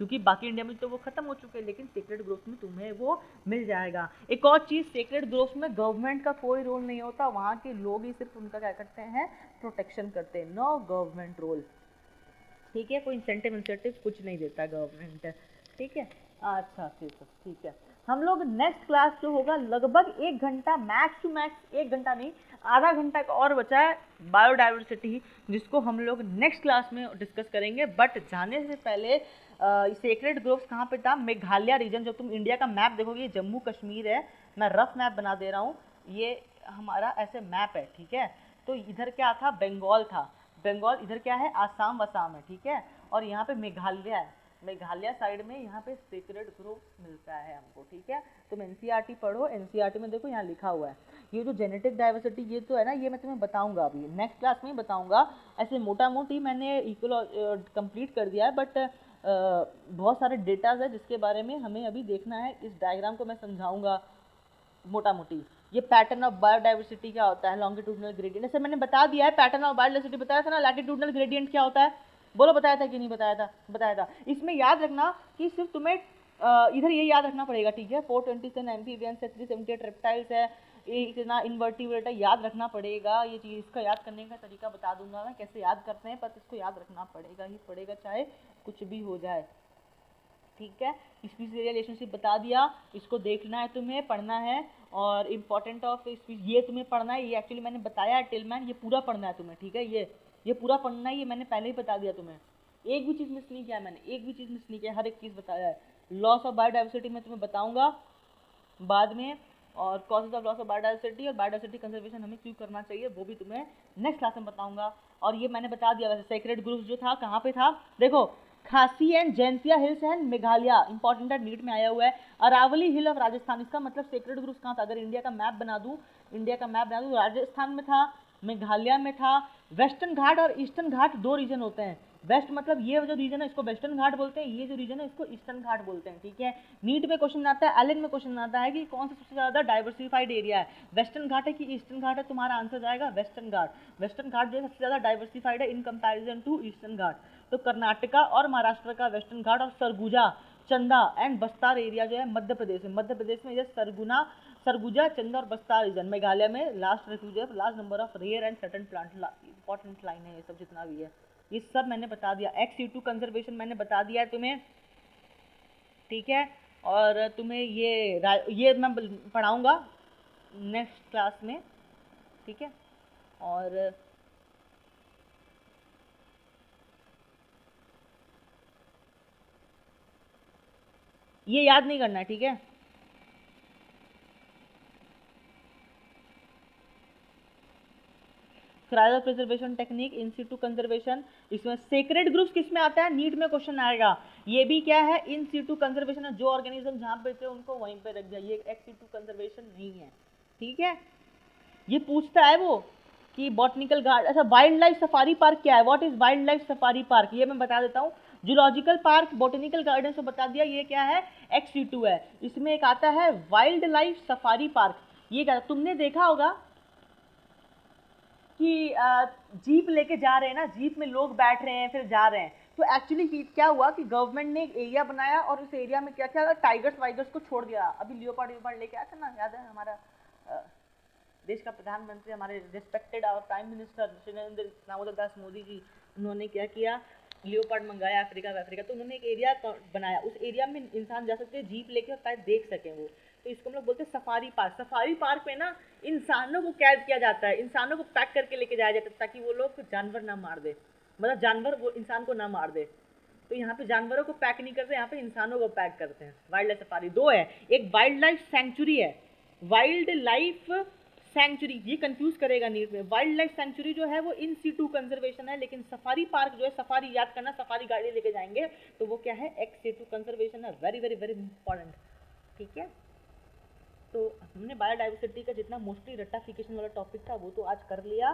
क्योंकि बाकी इंडिया में तो वो खत्म हो चुके हैं, लेकिन सेक्रेड ग्रोव्स में तुम्हें वो मिल जाएगा। एक और चीज़, सेक्रेड ग्रोव्स में गवर्नमेंट का कोई रोल नहीं होता, वहाँ के लोग ही सिर्फ उनका क्या करते हैं, प्रोटेक्शन करते हैं, नो गवर्नमेंट रोल, ठीक है। कोई इंसेंटिव कुछ नहीं देता गवर्नमेंट, ठीक है। अच्छा ठीक है, हम लोग नेक्स्ट क्लास जो होगा लगभग 1 घंटा, मैक्स टू मैक्स 1 घंटा नहीं, आधा घंटा का और बचा है, बायोडाइवर्सिटी, जिसको हम लोग नेक्स्ट क्लास में डिस्कस करेंगे। बट जाने से पहले सेक्रेड ग्रोव्स कहाँ पे था, मेघालय रीजन, जब तुम इंडिया का मैप देखोगे ये जम्मू कश्मीर है, मैं रफ मैप बना दे रहा हूँ, ये हमारा ऐसे मैप है, ठीक है। तो इधर क्या था, बंगाल था, बंगाल, इधर क्या है, आसाम वसाम है, ठीक है। और यहाँ पे मेघालय है, मेघालय साइड में यहाँ पे सेक्रेड ग्रोव मिलता है हमको, ठीक है। तुम एनसीईआरटी पढ़ो, एनसीईआरटी में देखो यहाँ लिखा हुआ है ये जो जेनेटिक डाइवर्सिटी ये तो है ना, ये मैं तुम्हें बताऊंगा अभी नेक्स्ट क्लास में ही बताऊंगा। ऐसे मोटा मोटी मैंने कंप्लीट कर दिया है, बट बहुत सारे डेटाज है जिसके बारे में हमें अभी देखना है। इस डायग्राम को मैं समझाऊंगा मोटा मोटी। ये पैटर्न ऑफ बायोडाइवर्सिटी क्या होता है, लॉन्गिट्यूडनल ग्रेडियंट, ऐसे मैंने बता दिया है। पैटर्न ऑफ बायोडाइवर्सिटी बताया था ना, लैटिट्यूडनल ग्रेडियंट क्या होता है, बोलो बताया था कि नहीं बताया था, बताया था। इसमें याद रखना कि सिर्फ तुम्हें इधर ये याद रखना पड़ेगा, ठीक है। 427 एम्फीबियंस है, 378 रेप्टाइल्स है, इतना इन्वर्टिब्रेट है, याद रखना पड़ेगा ये चीज़। इसका याद करने का तरीका बता दूंगा मैं कैसे याद करते हैं, पर इसको याद रखना पड़ेगा ही पड़ेगा, चाहे कुछ भी हो जाए, ठीक है। स्पीशीज रिलेशनशिप बता दिया, इसको देखना है तुम्हें, पढ़ना है। और इम्पोर्टेंट ऑफ स्पीशीज ये तुम्हें पढ़ना है, ये एक्चुअली मैंने बताया है टिलमैन, ये पूरा पढ़ना है तुम्हें, ठीक है। ये पूरा पढ़ना है, ये मैंने पहले ही बता दिया तुम्हें, एक भी चीज़ मिस नहीं किया मैंने, एक भी चीज़ मिस नहीं किया, हर एक चीज़ बताया है। लॉस ऑफ बायोडाइवर्सिटी मैं तुम्हें बताऊंगा बाद में, और causes of loss of biodiversity और बायोडाइवर्सिटी कंजर्वेशन हमें क्यों करना चाहिए वो भी तुम्हें नेक्स्ट क्लास में बताऊंगा। और ये मैंने बता दिया वैसे सेक्रेड ग्रुप्स जो था कहाँ पे था, देखो खासी and Jaintia hills and Meghalaya, important है, नीट में आया हुआ है। अरावली हिल ऑफ राजस्थान, इसका मतलब सेक्रेड ग्रुप्स कहाँ था, अगर इंडिया का मैप बना दूँ, इंडिया का मैप बना दूँ, राजस्थान में था, मेघालय में था। वेस्टर्न घाट और ईस्टर्न घाट दो रीजन होते हैं, वेस्ट मतलब ये जो रीजन है इसको वेस्टर्न घाट बोलते हैं, ये जो रीजन है इसको ईस्टर्न घाट बोलते हैं, ठीक है। नीट में क्वेश्चन आता है, एलन में क्वेश्चन आता है कि कौन सा सबसे ज़्यादा डाइवर्सिफाइड एरिया है, वेस्टर्न घाट है कि ईस्टर्न घाट है, तुम्हारा आंसर जाएगा वेस्टर्न घाट। वेस्टर्न घाट जो है सबसे ज़्यादा डाइवर्सिफाइड है इन कंपैरिजन टू ईस्टर्न घाट। तो कर्नाटका और महाराष्ट्र का वेस्टर्न घाट, और सरगुजा, चंदा एंड बस्तार एरिया जो है मध्य प्रदेश में, मध्य प्रदेश में ये सरगुजा, चंदा और बस्तार रीजन। मेघालय में लास्ट रेफ्यूज है, last number of rare and certain plant, important line है ये सब जितना भी है, ये सब मैंने बता दिया। XC2 कंजर्वेशन मैंने बता दिया है तुम्हें, ठीक है। और तुम्हें ये मैं पढ़ाऊंगा नेक्स्ट क्लास में, ठीक है। और ये याद नहीं करना है, ठीक है। क्रायो प्रिजर्वेशन टेक्निक, इन सिटू कंजर्वेशन, इसमें सेक्रेड ग्रुप्स किस में आता है, नीट में क्वेश्चन आएगा। ये भी क्या है, इन सिटू कंजर्वेशन है, जो ऑर्गेनिज्म जहाँ पे थे उनको वहीं पे रख दिया, ये एक्स सिटू कंजर्वेशन नहीं है, ठीक है। ये पूछता है वो कि बॉटनिकल गार्डन, अच्छा वाइल्ड लाइफ सफारी पार्क क्या है, what is wild life safari park, ये मैं बता देता हूँ। जूलॉजिकल पार्क, बॉटनिकल गार्डन से बता दिया, ये क्या है, XC2 है। इसमें एक आता है वाइल्ड लाइफ सफारी पार्क, ये क्या, तुमने देखा होगा कि जीप लेके जा रहे हैं ना, जीप में लोग बैठ रहे हैं फिर जा रहे हैं, तो एक्चुअली क्या हुआ कि गवर्नमेंट ने एक एरिया बनाया और उस एरिया में क्या क्या टाइगर्स वाइगर्स को छोड़ दिया। अभी लियोपार्ड लेके आया था ना, याद है, हमारा देश का प्रधानमंत्री, हमारे respected our prime minister Shri Narendra Damodar Das Modi ji, उन्होंने क्या किया, लियोपार्ड मंगाया अफ्रीका, तो उन्होंने एक एरिया बनाया, उस एरिया में इंसान जा सकते हैं जीप लेके और शायद देख सकें वो, तो इसको हम लोग बोलते हैं सफारी पार्क। सफारी पार्क में ना इंसानों को कैद किया जाता है, इंसानों को पैक करके लेके जाया जाता है ताकि वो लोग जानवर ना मार दे, मतलब जानवर वो इंसान को ना मार दे। तो यहाँ पे जानवरों को पैक नहीं करते, यहाँ पे इंसानों को पैक करते हैं। वाइल्ड लाइफ सफारी दो है, एक वाइल्ड लाइफ सेंचुरी है, वाइल्ड लाइफ सेंचुरी, ये कंफ्यूज करेगा नीट में। वाइल्ड लाइफ सेंचुरी जो है वो इन सिटू कंजर्वेशन है, लेकिन सफारी पार्क जो है, सफारी याद करना, सफारी गाड़ी लेके जाएंगे तो वो क्या है, एक्स सिटू कंजर्वेशन है, वेरी वेरी वेरी इंपॉर्टेंट, ठीक है। तो हमने बायोडाइवर्सिटी का जितना मोस्टली रट्टाफिकेशन वाला टॉपिक था वो तो आज कर लिया।